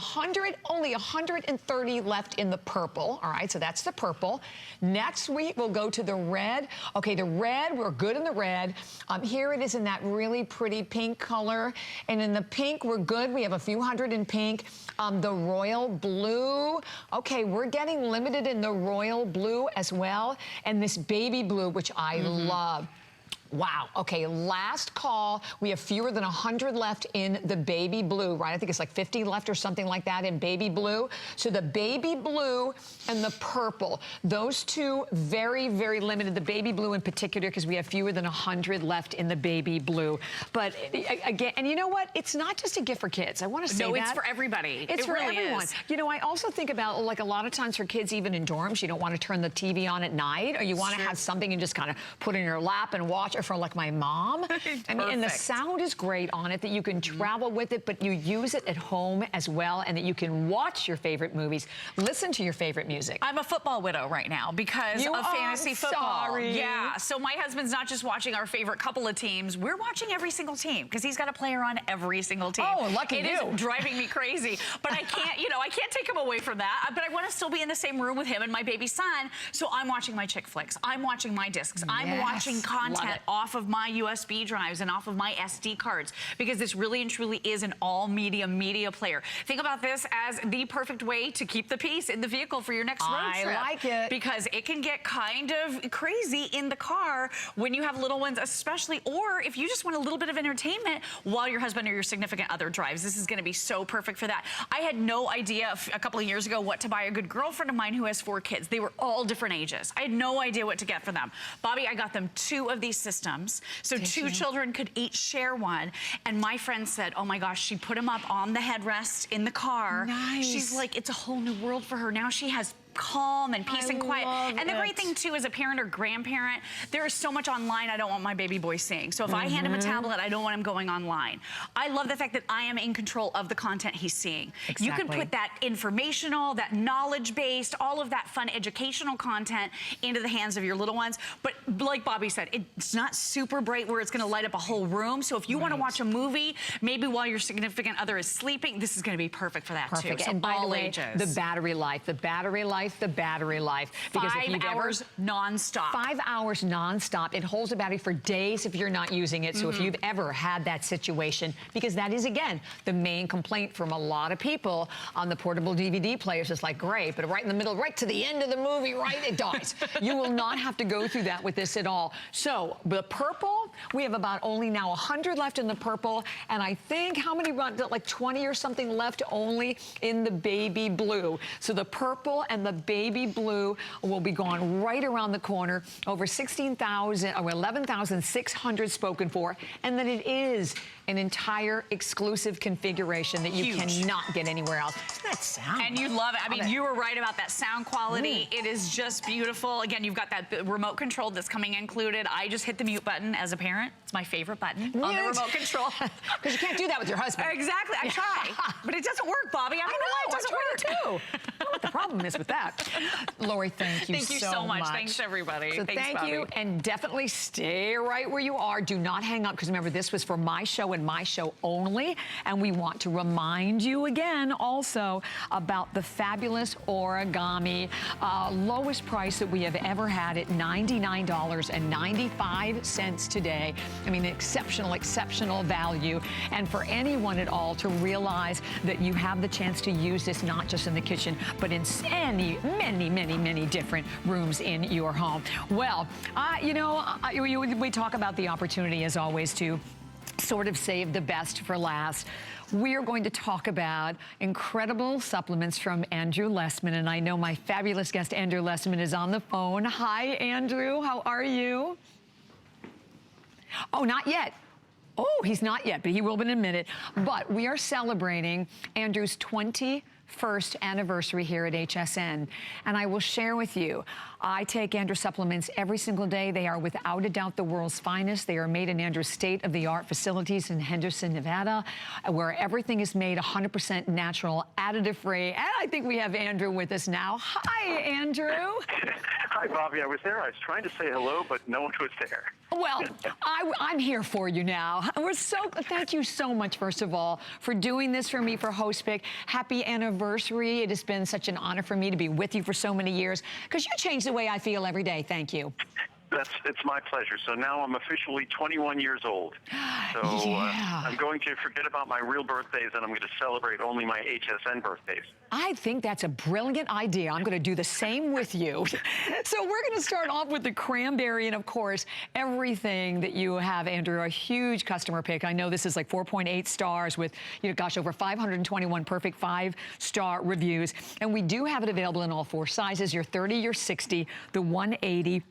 only 130 left in the purple. All right, so that's the purple. Next week, we'll go to the red. Okay, the red, we're good in the red. Here it is in that really pretty pink color. And in the pink, we're good. We have a few hundred in pink. The royal blue. Okay, we're getting limited in the royal blue as well. And this baby blue, which I love. Wow. Okay, last call. We have fewer than 100 left in the baby blue, right? I think it's like 50 left or something like that in baby blue. So the baby blue and the purple, those two very, very limited. The baby blue in particular because we have fewer than 100 left in the baby blue. But again, and you know what? It's not just a gift for kids. I want to say that. No, it's for everybody. It's for really everyone. is. You know, I also think about like a lot of times for kids, even in dorms, you don't want to turn the TV on at night, or you want to have something and just kind of put in your lap and watch, or for like my mom. I mean, and the sound is great on it, that you can travel with it, but you use it at home as well, and that you can watch your favorite movies, listen to your favorite music. I'm a football widow right now because of fantasy football. Sorry. Yeah, so my husband's not just watching our favorite couple of teams, we're watching every single team because he's got a player on every single team. Oh, lucky you. It is driving me crazy, but I can't, you know, I can't take him away from that, but I want to still be in the same room with him and my baby son, so I'm watching my chick flicks, I'm watching my discs, I'm watching content off of my USB drives and off of my SD cards, because this really and truly is an all media player. Think about this as the perfect way to keep the peace in the vehicle for your next road trip. I like it. Because it can get kind of crazy in the car when you have little ones especially, or if you just want a little bit of entertainment while your husband or your significant other drives. This is going to be so perfect for that. I had no idea a couple of years ago what to buy. A good girlfriend of mine who has 4 kids, they were all different ages. I had no idea what to get for them. Bobby, I got them 2 of these systems. So 2 children could each share one. And my friend said, oh my gosh, she put them up on the headrest in the car. Nice. She's like, it's a whole new world for her. Now she has calm and peace and quiet. And the great thing too, as a parent or grandparent, there is so much online I don't want my baby boy seeing. So if I hand him a tablet, I don't want him going online. I love the fact that I am in control of the content he's seeing. Exactly. You can put that informational, that knowledge-based, all of that fun educational content into the hands of your little ones. But like Bobby said, it's not super bright where it's gonna light up a whole room. So if you wanna watch a movie, maybe while your significant other is sleeping, this is gonna be perfect for that too. Perfect. So and by the way, ages. the battery life life, the battery life. Because if 5 you've hours nonstop. 5 hours nonstop. It holds the battery for days if you're not using it. So if you've ever had that situation, because that is, again, the main complaint from a lot of people on the portable DVD players. It's like, great, but right in the middle, right to the end of the movie, right, it dies. You will not have to go through that with this at all. So the purple, we have about only now 100 left in the purple, and I think how many, like 20 or something left only in the baby blue. So the purple and the baby blue will be gone right around the corner. Over 16,000 or 11,600 spoken for, and then it is an entire exclusive configuration that you cannot get anywhere else. That sound. And you love it. I mean, you were right about that sound quality. It is just beautiful. Again, you've got that remote control that's coming included. I just hit the mute button as a parent. It's my favorite button on the remote control. Because you can't do that with your husband. Exactly. I try. But it doesn't work, Bobby. I don't know why it doesn't work. Too. I don't know what the problem is with that. Lori, thank you so much. Thank you so much. Thanks, everybody. So Thanks, thank Bobby. you, and definitely stay right where you are. Do not hang up, because remember, this was for my show and my show only, and we want to remind you again also about the fabulous origami, lowest price that we have ever had at $99.95 today. I mean, exceptional value, and for anyone at all to realize that you have the chance to use this not just in the kitchen, but in many different rooms in your home. Well, we talk about the opportunity, as always, to sort of save the best for last. We are going to talk about incredible supplements from Andrew Lessman, and I know my fabulous guest, Andrew Lessman, is on the phone. Hi, Andrew. How are you? Oh, not yet. Oh, he's not yet, but he will be in a minute. But we are celebrating Andrew's 21st anniversary here at HSN. And I will share with you, I take Andrew supplements every single day. They are without a doubt the world's finest. They are made in Andrew's state-of-the-art facilities in Henderson, Nevada, where everything is made 100% natural, additive-free. And I think we have Andrew with us now. Hi, Andrew. Hi, Bobby. I was there. I was trying to say hello, but no one was there. Well, I'm here for you now. Thank you so much, first of all, for doing this for me for HostPick. Happy anniversary. It has been such an honor for me to be with you for so many years, because you changed the way I feel every day. Thank you. It's my pleasure. So now I'm officially 21 years old. So I'm going to forget about my real birthdays, and I'm going to celebrate only my HSN birthdays. I think that's a brilliant idea. I'm going to do the same with you. So we're going to start off with the cranberry, and of course, everything that you have, Andrew, a huge customer pick. I know this is like 4.8 stars with, over 521 perfect 5-star reviews. And we do have it available in all 4 sizes, your 30, your 60, the 180,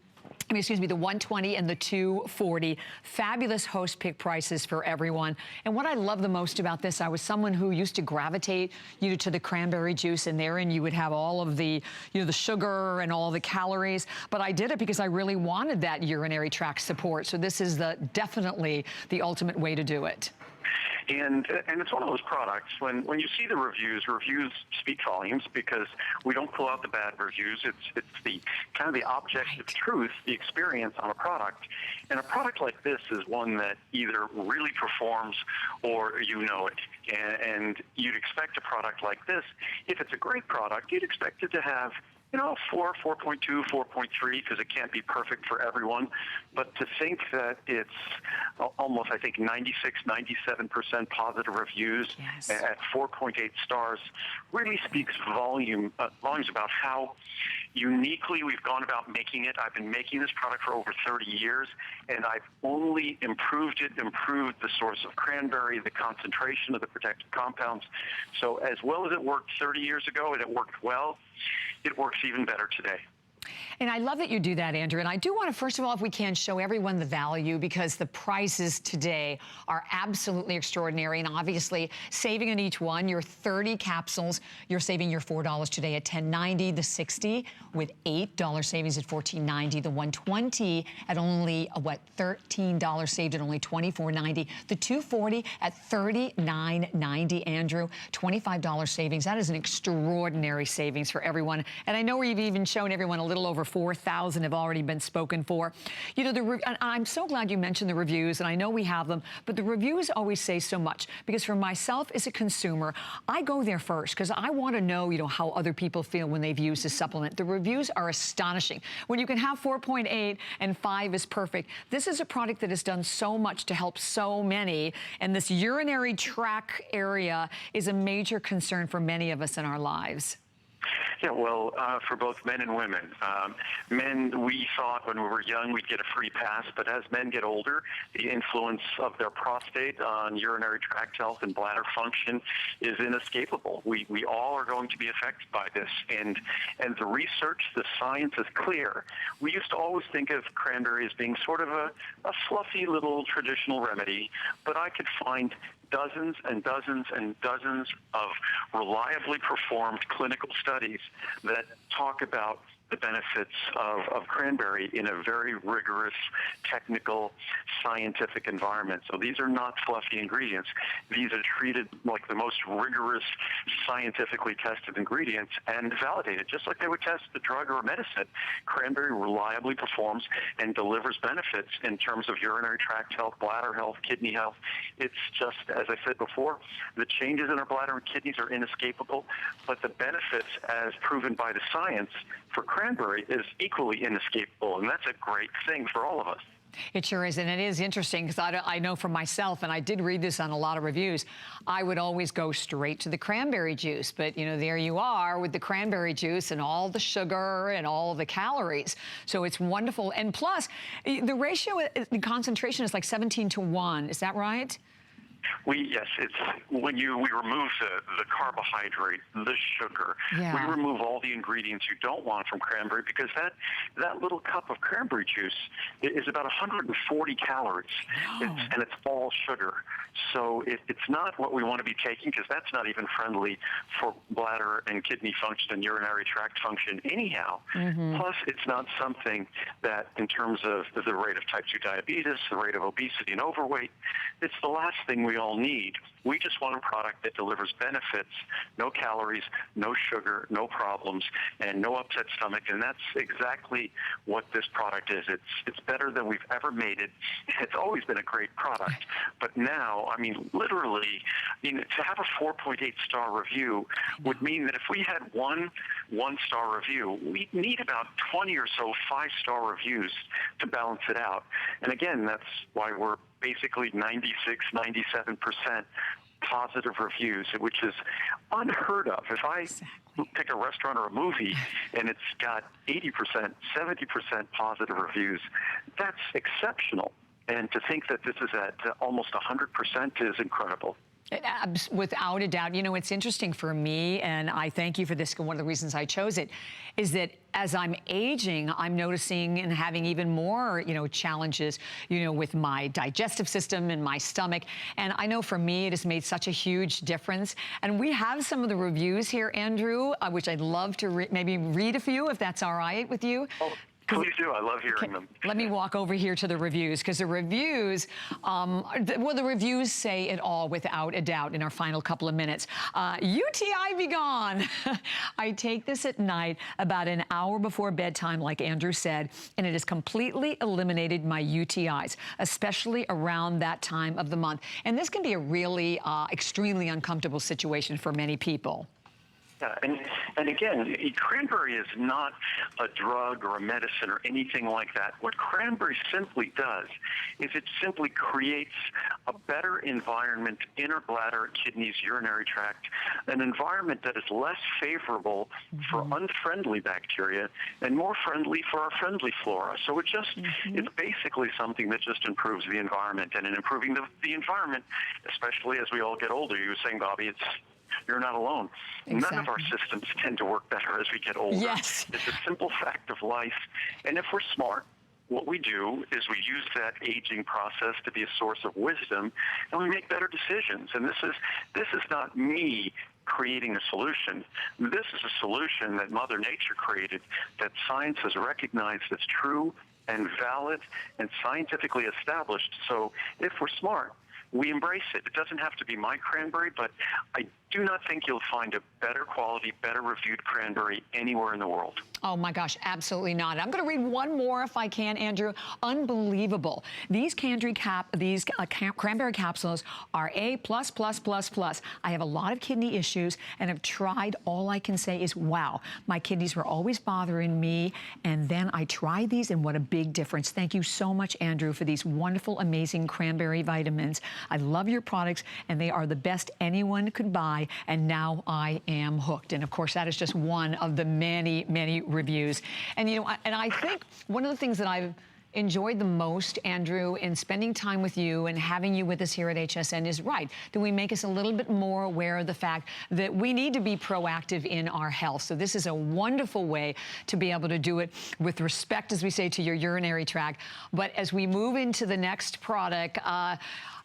the 120 and the 240. Fabulous HostPick prices for everyone. And what I love the most about this, I was someone who used to gravitate to the cranberry juice, and therein you would have all of the, the sugar and all the calories. But I did it because I really wanted that urinary tract support. So this is definitely the ultimate way to do it. And it's one of those products, when you see the reviews speak volumes, because we don't pull out the bad reviews. It's the kind of the objective truth, the experience on a product. And a product like this is one that either really performs or it. And you'd expect a product like this, if it's a great product, you'd expect it to have 4, 4.2, 4.3, because it can't be perfect for everyone. But to think that it's almost, I think, 96, 97% positive reviews at 4.8 stars really speaks volumes about how uniquely we've gone about making it. I've been making this product for over 30 years, and I've only improved the source of cranberry, the concentration of the protected compounds. So as well as it worked 30 years ago, and it worked well, it works even better today. And I love that you do that, Andrew. And I do want to, first of all, if we can, show everyone the value, because the prices today are absolutely extraordinary. And obviously, saving on each one, your 30 capsules, you're saving your $4 today at $10.90. The 60 with $8 savings at $14.90. The 120 at only, $13 saved at only $24.90. The 240 at $39.90, Andrew. $25 savings. That is an extraordinary savings for everyone. And I know we've even shown everyone a little little over 4,000 have already been spoken for. You know, and I'm so glad you mentioned the reviews, and I know we have them, but the reviews always say so much, because for myself as a consumer, I go there first because I want to know, you know, how other people feel when they've used this supplement. The reviews are astonishing. When you can have 4.8 and 5 is perfect. This is a product that has done so much to help so many, and this urinary tract area is a major concern for many of us in our lives. Yeah, well, for both men and women. Men, we thought when we were young we'd get a free pass, but as men get older, the influence of their prostate on urinary tract health and bladder function is inescapable. We all are going to be affected by this, and the research, the science is clear. We used to always think of cranberry as being sort of a fluffy little traditional remedy, but I could find dozens and dozens and dozens of reliably performed clinical studies that talk about the benefits of cranberry in a very rigorous, technical, scientific environment. So these are not fluffy ingredients. These are treated like the most rigorous, scientifically tested ingredients and validated, just like they would test a drug or a medicine. Cranberry reliably performs and delivers benefits in terms of urinary tract health, bladder health, kidney health. It's just, as I said before, the changes in our bladder and kidneys are inescapable, but the benefits, as proven by the science, for cranberry is equally inescapable, and that's a great thing for all of us. It sure is, and it is interesting because I know for myself, and I did read this on a lot of reviews, I would always go straight to the cranberry juice, but you know, there you are with the cranberry juice and all the sugar and all the calories. So it's wonderful, and plus, the ratio, the concentration is like 17:1, is that right? Yes, it's when we remove the carbohydrate, the sugar. Yeah. We remove all the ingredients you don't want from cranberry, because that little cup of cranberry juice is about 140 calories, and it's all sugar. So it's not what we want to be taking, because that's not even friendly for bladder and kidney function and urinary tract function anyhow. Plus, it's not something that, in terms of the rate of type 2 diabetes, the rate of obesity and overweight, it's the last thing we all need. We just want a product that delivers benefits, no calories, no sugar, no problems, and no upset stomach, and that's exactly what this product is. It's better than we've ever made it. It's always been a great product, but now, I mean, literally, to have a 4.8-star review would mean that if we had one one-star review, we'd need about 20 or so 5-star reviews to balance it out. And again, that's why we're basically 96, 97% positive reviews, which is unheard of. If I pick a restaurant or a movie and it's got 80%, 70% positive reviews, that's exceptional. And to think that this is at almost 100% is incredible. Without a doubt. You know, it's interesting for me, and I thank you for this, one of the reasons I chose it, is that as I'm aging, I'm noticing and having even more, you know, challenges, you know, with my digestive system and my stomach. And I know for me, it has made such a huge difference. And we have some of the reviews here, Andrew, which I'd love to maybe read a few, if that's all right with you. Please do. I love hearing them. Let me walk over here to the reviews, because the reviews, well, the reviews say it all without a doubt in our final couple of minutes. UTI be gone. I take this at night about an hour before bedtime, like Andrew said, and it has completely eliminated my UTIs, especially around that time of the month. And this can be a really extremely uncomfortable situation for many people. Yeah, and again, cranberry is not a drug or a medicine or anything like that. What cranberry simply does is it simply creates a better environment in our bladder, kidneys, urinary tract, an environment that is less favorable for unfriendly bacteria and more friendly for our friendly flora. So it just, it's basically something that just improves the environment. And in improving the environment, especially as we all get older, you were saying, Bobby, you're not alone. Exactly. None of our systems tend to work better as we get older. Yes. It's a simple fact of life. And if we're smart, what we do is we use that aging process to be a source of wisdom, and we make better decisions. And this is not me creating a solution. This is a solution that Mother Nature created, that science has recognized as true and valid and scientifically established. So if we're smart, we embrace it. It doesn't have to be my cranberry, but I do not think you'll find a better quality, better reviewed cranberry anywhere in the world. Oh my gosh, absolutely not. I'm going to read one more if I can, Andrew. Unbelievable. These cranberry capsules are A++++. I have a lot of kidney issues and have tried. All I can say is, wow, my kidneys were always bothering me. And then I tried these, and what a big difference. Thank you so much, Andrew, for these wonderful, amazing cranberry vitamins. I love your products, and they are the best anyone could buy. And now I am hooked. And of course, that is just one of the many, many reviews. And you know, I think one of the things that I've enjoyed the most, Andrew, in spending time with you and having you with us here at HSN is right. Do we make us a little bit more aware of the fact that we need to be proactive in our health? So this is a wonderful way to be able to do it with respect, as we say, to your urinary tract. But as we move into the next product,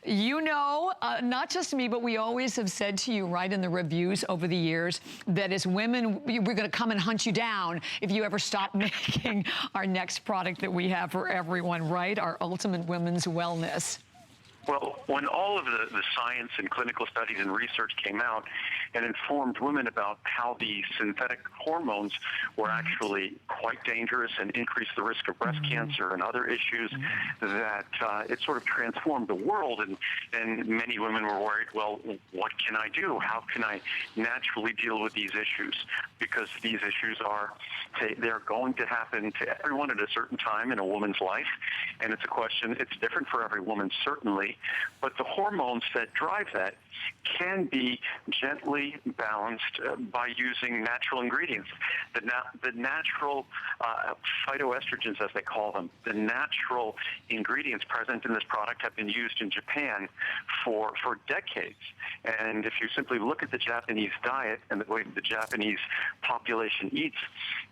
you know, not just me, but we always have said to you right in the reviews over the years that as women, we're going to come and hunt you down if you ever stop making our next product that we have for everyone, right? Our Ultimate Women's Wellness. Well, when all of the science and clinical studies and research came out and informed women about how the synthetic hormones were actually quite dangerous and increased the risk of breast cancer and other issues, that it sort of transformed the world. And many women were worried, well, what can I do? How can I naturally deal with these issues? Because these issues they're going to happen to everyone at a certain time in a woman's life. And it's a question, it's different for every woman, certainly. But the hormones that drive that can be gently balanced by using natural ingredients. The natural phytoestrogens, as they call them, the natural ingredients present in this product have been used in Japan for decades. And if you simply look at the Japanese diet and the way the Japanese population eats,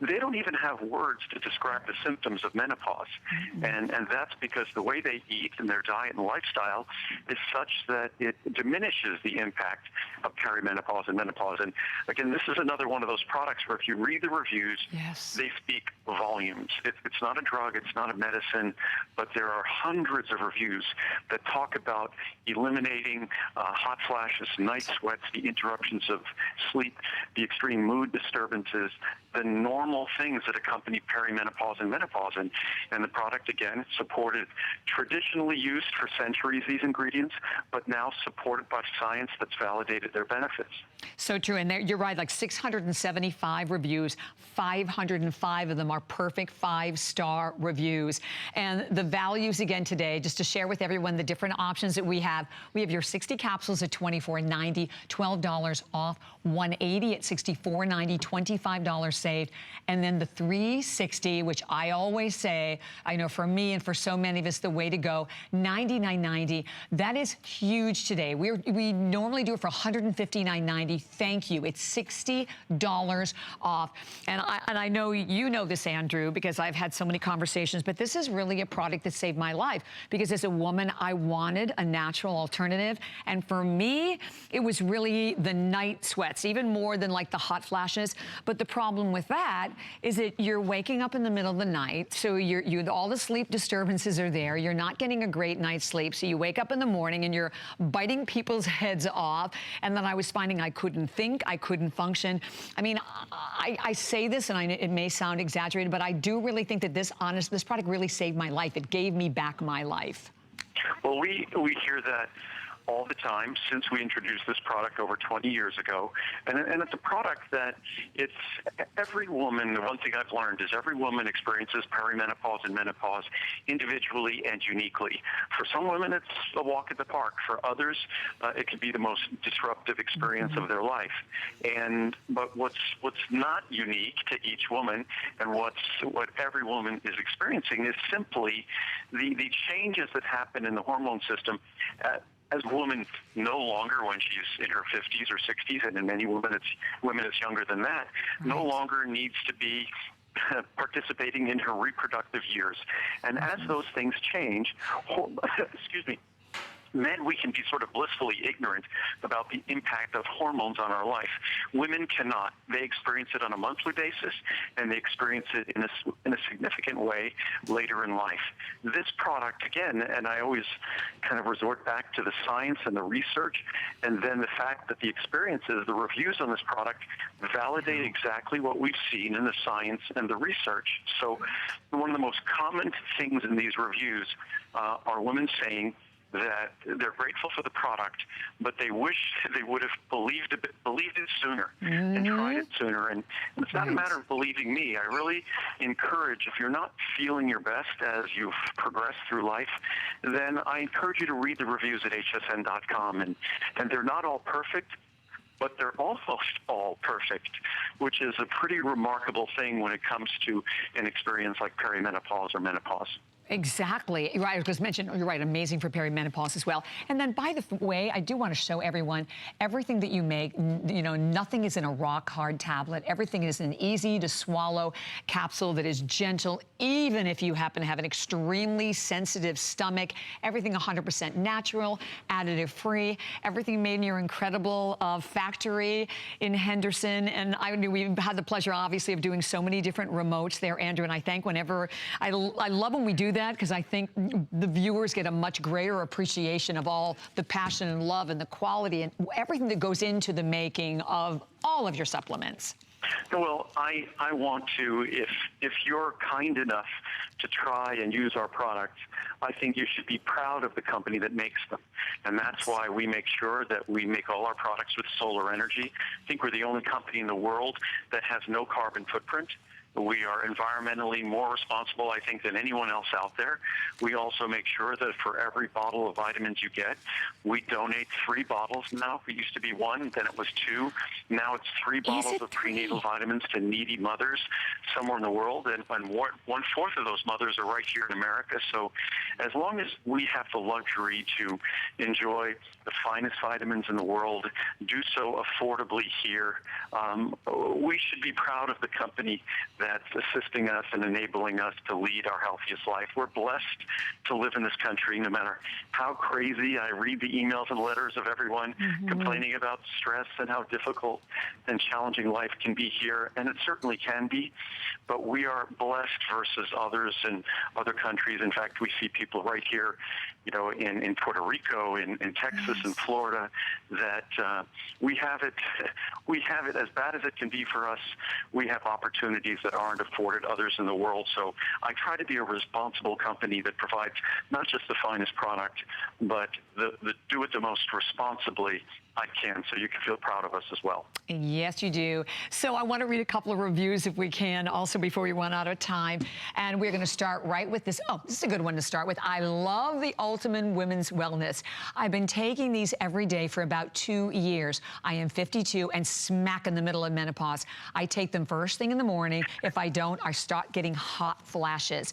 they don't even have words to describe the symptoms of menopause. And that's because the way they eat and their diet and lifestyle is such that it diminishes the impact of perimenopause and menopause. And again, this is another one of those products where if you read the reviews, they speak volumes. It's not a drug, it's not a medicine, but there are hundreds of reviews that talk about eliminating hot flashes, night sweats, the interruptions of sleep, the extreme mood disturbances, the normal things that accompany perimenopause and menopause. And the product, again, supported, traditionally used for centuries, these ingredients, but now supported by science that's validated their benefits. So true. And you're right, like 675 reviews, 505 of them are perfect 5-star reviews. And the values again today, just to share with everyone the different options that we have your 60 capsules at $24.90, $12 off, 180 at $64.90, $25 saved. And then the 360, which I always say, I know for me and for so many of us, the way to go, $99.90. That is huge today. We normally do it for $159.90. Thank you. It's $60 off. And I know you know this, Andrew, because I've had so many conversations, but this is really a product that saved my life because as a woman, I wanted a natural alternative. And for me, it was really the night sweats, even more than like the hot flashes. But the problem with that is that you're waking up in the middle of the night. So all the sleep disturbances are there. You're not getting a great night's sleep. So you wake up in the morning and you're biting people's heads off. And then I was finding I couldn't think, I couldn't function. I mean, I say this and it may sound exaggerated, but I do really think that this product really saved my life. It gave me back my life. Well, we hear that all the time since we introduced this product over 20 years ago. And it's a product that every woman, the one thing I've learned is every woman experiences perimenopause and menopause individually and uniquely. For some women, it's a walk in the park. For others, it could be the most disruptive experience of their life. But what's not unique to each woman and what every woman is experiencing is simply the changes that happen in the hormone system as a woman no longer, when she's in her 50s or 60s, and in many women it's younger than that, no longer needs to be participating in her reproductive years. And as those things change, Men, we can be sort of blissfully ignorant about the impact of hormones on our life. Women cannot. They experience it on a monthly basis, and they experience it in a significant way later in life. This product, again, and I always kind of resort back to the science and the research, and then the fact that the experiences, the reviews on this product validate exactly what we've seen in the science and the research. So one of the most common things in these reviews are women saying that they're grateful for the product, but they wish they would have believed it sooner and tried it sooner. And it's not a matter of believing me. I really encourage, if you're not feeling your best as you've progressed through life, then I encourage you to read the reviews at hsn.com. And they're not all perfect, but they're almost all perfect, which is a pretty remarkable thing when it comes to an experience like perimenopause or menopause. Exactly. You're right. I was mentioned, you're right, amazing for perimenopause as well. And then, by the way, I do want to show everyone everything that you make. You know, nothing is in a rock hard tablet. Everything is an easy to swallow capsule that is gentle, even if you happen to have an extremely sensitive stomach. Everything 100% natural, additive free. Everything made in your incredible factory in Henderson. And we've had the pleasure, obviously, of doing so many different remotes there, Andrew. And I thank whenever I love when we do that, because I think the viewers get a much greater appreciation of all the passion and love and the quality and everything that goes into the making of all of your supplements. Well, I want to, if you're kind enough to try and use our products, I think you should be proud of the company that makes them. And that's why we make sure that we make all our products with solar energy. I think we're the only company in the world that has no carbon footprint. We are environmentally more responsible, I think, than anyone else out there. We also make sure that for every bottle of vitamins you get, we donate 3 bottles now. It used to be 1, then it was 2. Now it's 3 bottles of prenatal vitamins to needy mothers somewhere in the world. And 1/4 of those mothers are right here in America. So as long as we have the luxury to enjoy the finest vitamins in the world, do so affordably here, we should be proud of the company that's assisting us and enabling us to lead our healthiest life. We're blessed to live in this country, no matter how crazy. I read the emails and letters of everyone complaining about stress and how difficult and challenging life can be here, and it certainly can be, but we are blessed versus others in other countries. In fact, we see people right here, you know, in Puerto Rico, in Texas, and Florida, that we have it as bad as it can be for us. We have opportunities that aren't afforded others in the world. So I try to be a responsible company that provides not just the finest product, but do it the most responsibly I can, so you can feel proud of us as well. Yes, you do. So I want to read a couple of reviews if we can, also before we run out of time. And we're going to start right with this. Oh, this is a good one to start with. I love the Ultimate Women's Wellness. I've been taking these every day for about 2 years. I am 52 and smack in the middle of menopause. I take them first thing in the morning. If I don't, I start getting hot flashes.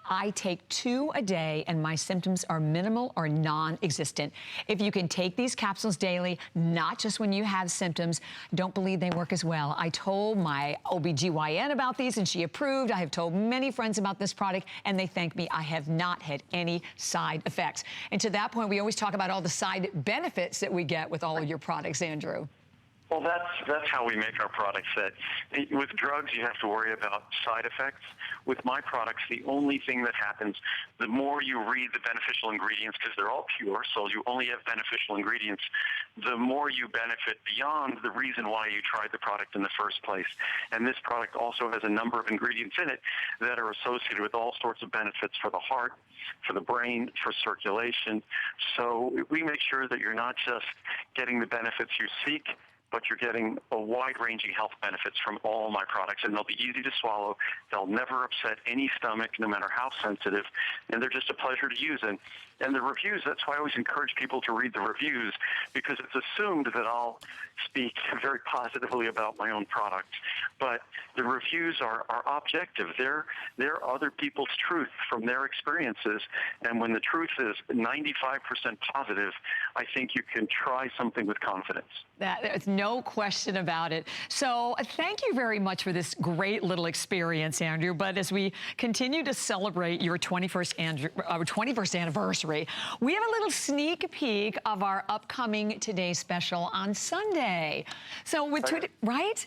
I take 2 a day and my symptoms are minimal or non-existent. If you can take these capsules daily, not just when you have symptoms, don't believe they work as well. I told my OBGYN about these and she approved. I have told many friends about this product and they thank me. I have not had any side effects. And to that point, we always talk about all the side benefits that we get with all of your products, Andrew. Well, that's how we make our products. That with drugs, you have to worry about side effects. With my products, the only thing that happens, the more you read the beneficial ingredients, because they're all pure, so you only have beneficial ingredients, the more you benefit beyond the reason why you tried the product in the first place. And this product also has a number of ingredients in it that are associated with all sorts of benefits for the heart, for the brain, for circulation. So we make sure that you're not just getting the benefits you seek, but you're getting a wide-ranging health benefits from all my products, and they'll be easy to swallow. They'll never upset any stomach, no matter how sensitive, and they're just a pleasure to use. And the reviews, that's why I always encourage people to read the reviews, because it's assumed that I'll speak very positively about my own product. But the reviews are objective. They're other people's truth from their experiences, and when the truth is 95% positive, I think you can try something with confidence. There's no question about it. So thank you very much for this great little experience, Andrew. But as we continue to celebrate your 21st anniversary, anniversary. We have a little sneak peek of our upcoming Today Special on Sunday. So with right?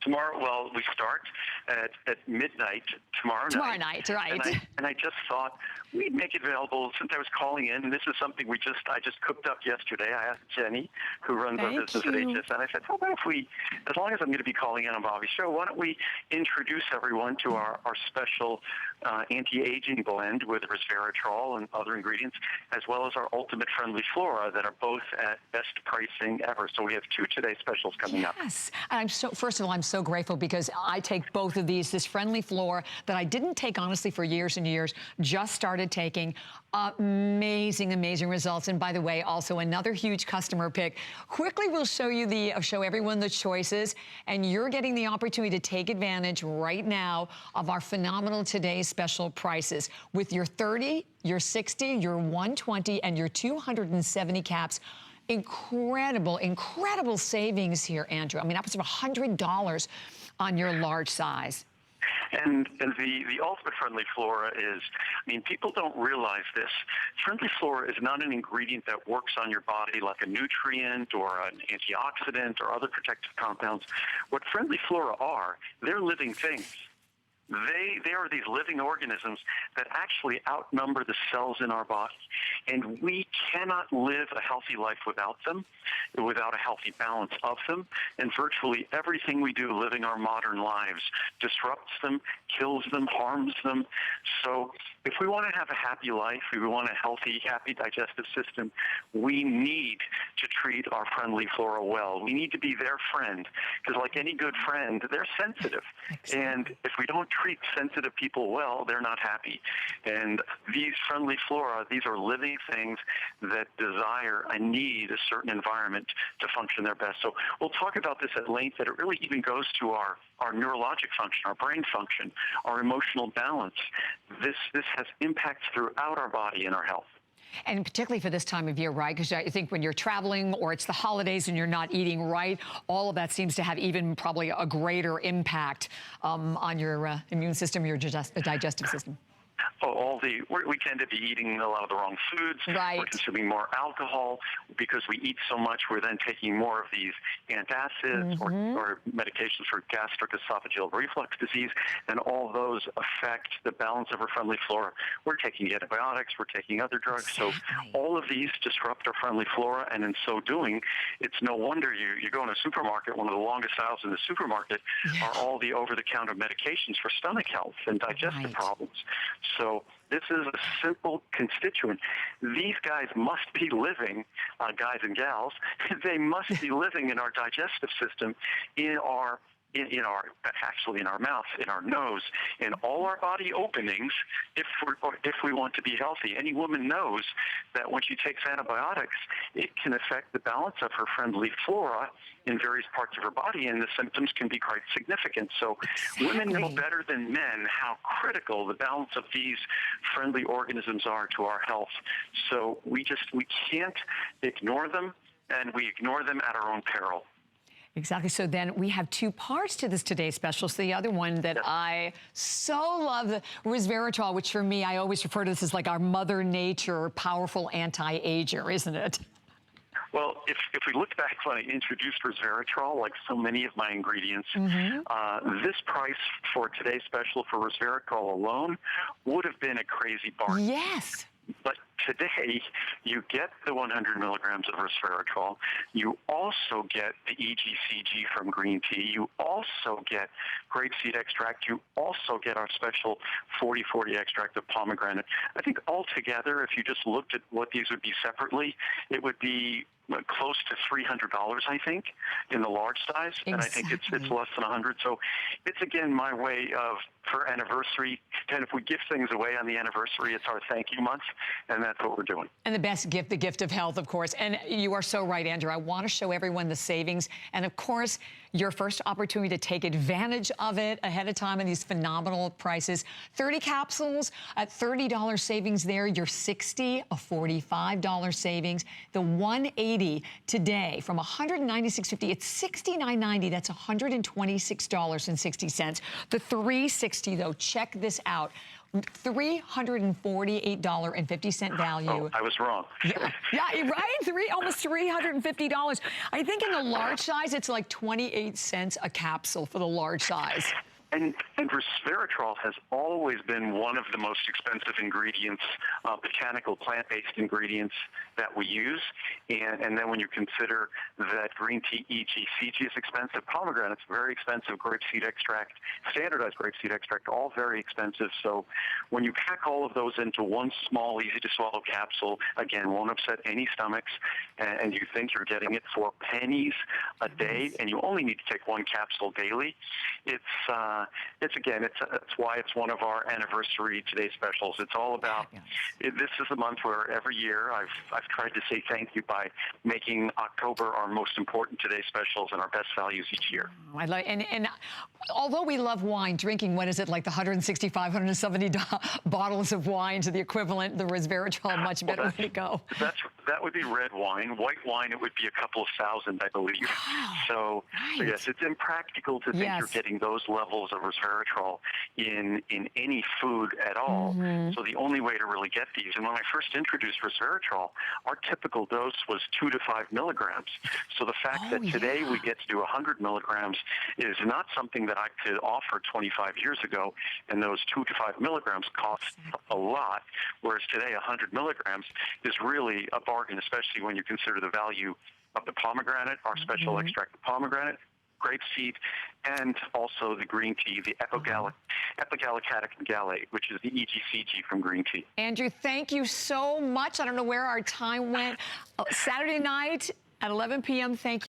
Tomorrow, well, we start at midnight tomorrow night. Right. And I just thought we'd make it available since I was calling in. And this is something I just cooked up yesterday. I asked Jenny, who runs our business at HSN. I said, how about if we, as long as I'm going to be calling in on Bobby's show, why don't we introduce everyone to our special anti-aging blend with resveratrol and other ingredients, as well as our Ultimate Friendly Flora that are both at best pricing ever. So we have 2 Today Specials coming up. Yes. And first of all, I'm so grateful because I take both of these. This Friendly Flora that I didn't take, honestly, for years and years, just started taking. Amazing, amazing results. And by the way, also another huge customer pick. Quickly, we'll show everyone the choices, and you're getting the opportunity to take advantage right now of our phenomenal Today Special prices. With your 30, your 60, your 120, and your 270 caps. Incredible, incredible savings here, Andrew. I mean, upwards of $100 on your large size. And the Ultimate Friendly Flora is, I mean, people don't realize this. Friendly Flora is not an ingredient that works on your body like a nutrient or an antioxidant or other protective compounds. What Friendly Flora are, they're living things. They are these living organisms that actually outnumber the cells in our body. And we cannot live a healthy life without them, without a healthy balance of them. And virtually everything we do living our modern lives disrupts them, kills them, harms them. So if we want to have a happy life, if we want a healthy, happy digestive system, we need to treat our Friendly Flora well. We need to be their friend, because like any good friend, they're sensitive. Exactly. And if we don't treat sensitive people well, they're not happy. And these Friendly Flora, these are living things that desire and need a certain environment to function their best. So we'll talk about this at length, that it really even goes to our neurologic function, our brain function, our emotional balance. This has impacts throughout our body and our health. And particularly for this time of year, right? Because I think when you're traveling or it's the holidays and you're not eating right, all of that seems to have even probably a greater impact on your immune system, your digestive system. We tend to be eating a lot of the wrong foods. Right. We're consuming more alcohol because we eat so much. We're then taking more of these antacids or medications for gastric esophageal reflux disease, and all those affect the balance of our Friendly Flora. We're taking antibiotics, we're taking other drugs, so all of these disrupt our Friendly Flora, and in so doing, it's no wonder you go in a supermarket, one of the longest aisles in the supermarket are all the over-the-counter medications for stomach health and digestive problems. So this is a simple constituent. These guys must be living, guys and gals, they must be living in our digestive system, in our mouth, in our nose, in all our body openings, if we want to be healthy. Any woman knows that when she takes antibiotics, it can affect the balance of her Friendly Flora in various parts of her body, and the symptoms can be quite significant. So women know better than men how critical the balance of these friendly organisms are to our health. So we can't ignore them, and we ignore them at our own peril. Exactly. So then we have 2 parts to this Today Special. So the other one that I so love, the resveratrol, which for me, I always refer to this as like our Mother Nature powerful anti-ager, isn't it? Well, if we look back when I introduced resveratrol, like so many of my ingredients, this price for Today's Special for resveratrol alone would have been a crazy bargain. Yes. But today, you get the 100 milligrams of resveratrol. You also get the EGCG from green tea. You also get grapeseed extract. You also get our special 40/40 extract of pomegranate. I think altogether, if you just looked at what these would be separately, it would be close to $300, I think, in the large size. Exactly. And I think it's less than 100. So it's, again, my way of, for anniversary, and if we give things away on the anniversary, it's our thank you month, and that's what we're doing. And the best gift, the gift of health, of course. And you are so right, Andrew. I want to show everyone the savings. And, of course, your first opportunity to take advantage of it ahead of time in these phenomenal prices. 30 capsules at $30 savings there. Your 60, a $45 savings. The 180 today from $196.50. It's $69.90. That's $126.60. The 360, though, check this out. $348.50 value. Oh, I was wrong. Yeah, right? Almost $350. I think in the large size, it's like 28 cents a capsule for the large size. And resveratrol has always been one of the most expensive ingredients, botanical plant-based ingredients that we use. And then when you consider that green tea EGCG is expensive, pomegranate's very expensive, grapeseed extract, standardized grapeseed extract, all very expensive. So when you pack all of those into one small, easy-to-swallow capsule, again, won't upset any stomachs, and you think you're getting it for pennies a day, and you only need to take one capsule daily, it's why it's one of our anniversary Today Specials. It's all about, this is a month where every year I've tried to say thank you by making October our most important Today Specials and our best values each year. I like, and although we love wine, drinking, what is it, like the 165, 170 bottles of wine to the equivalent, the resveratrol, much better way to go. That would be red wine. White wine, it would be a couple of thousand, I believe. So yes, it's impractical to think you're getting those levels of resveratrol in any food at all. So the only way to really get these, and when I first introduced resveratrol, our typical dose was 2 to 5 milligrams. So the fact that today we get to do 100 milligrams is not something that I could offer 25 years ago, and those 2 to 5 milligrams cost a lot, whereas today 100 milligrams is really a bargain, especially when you consider the value of the pomegranate, our special extract of pomegranate, grapeseed, and also the green tea, the epigallocatechin gallate, which is the EGCG from green tea. Andrew, thank you so much. I don't know where our time went. Saturday night at 11 p.m. Thank you.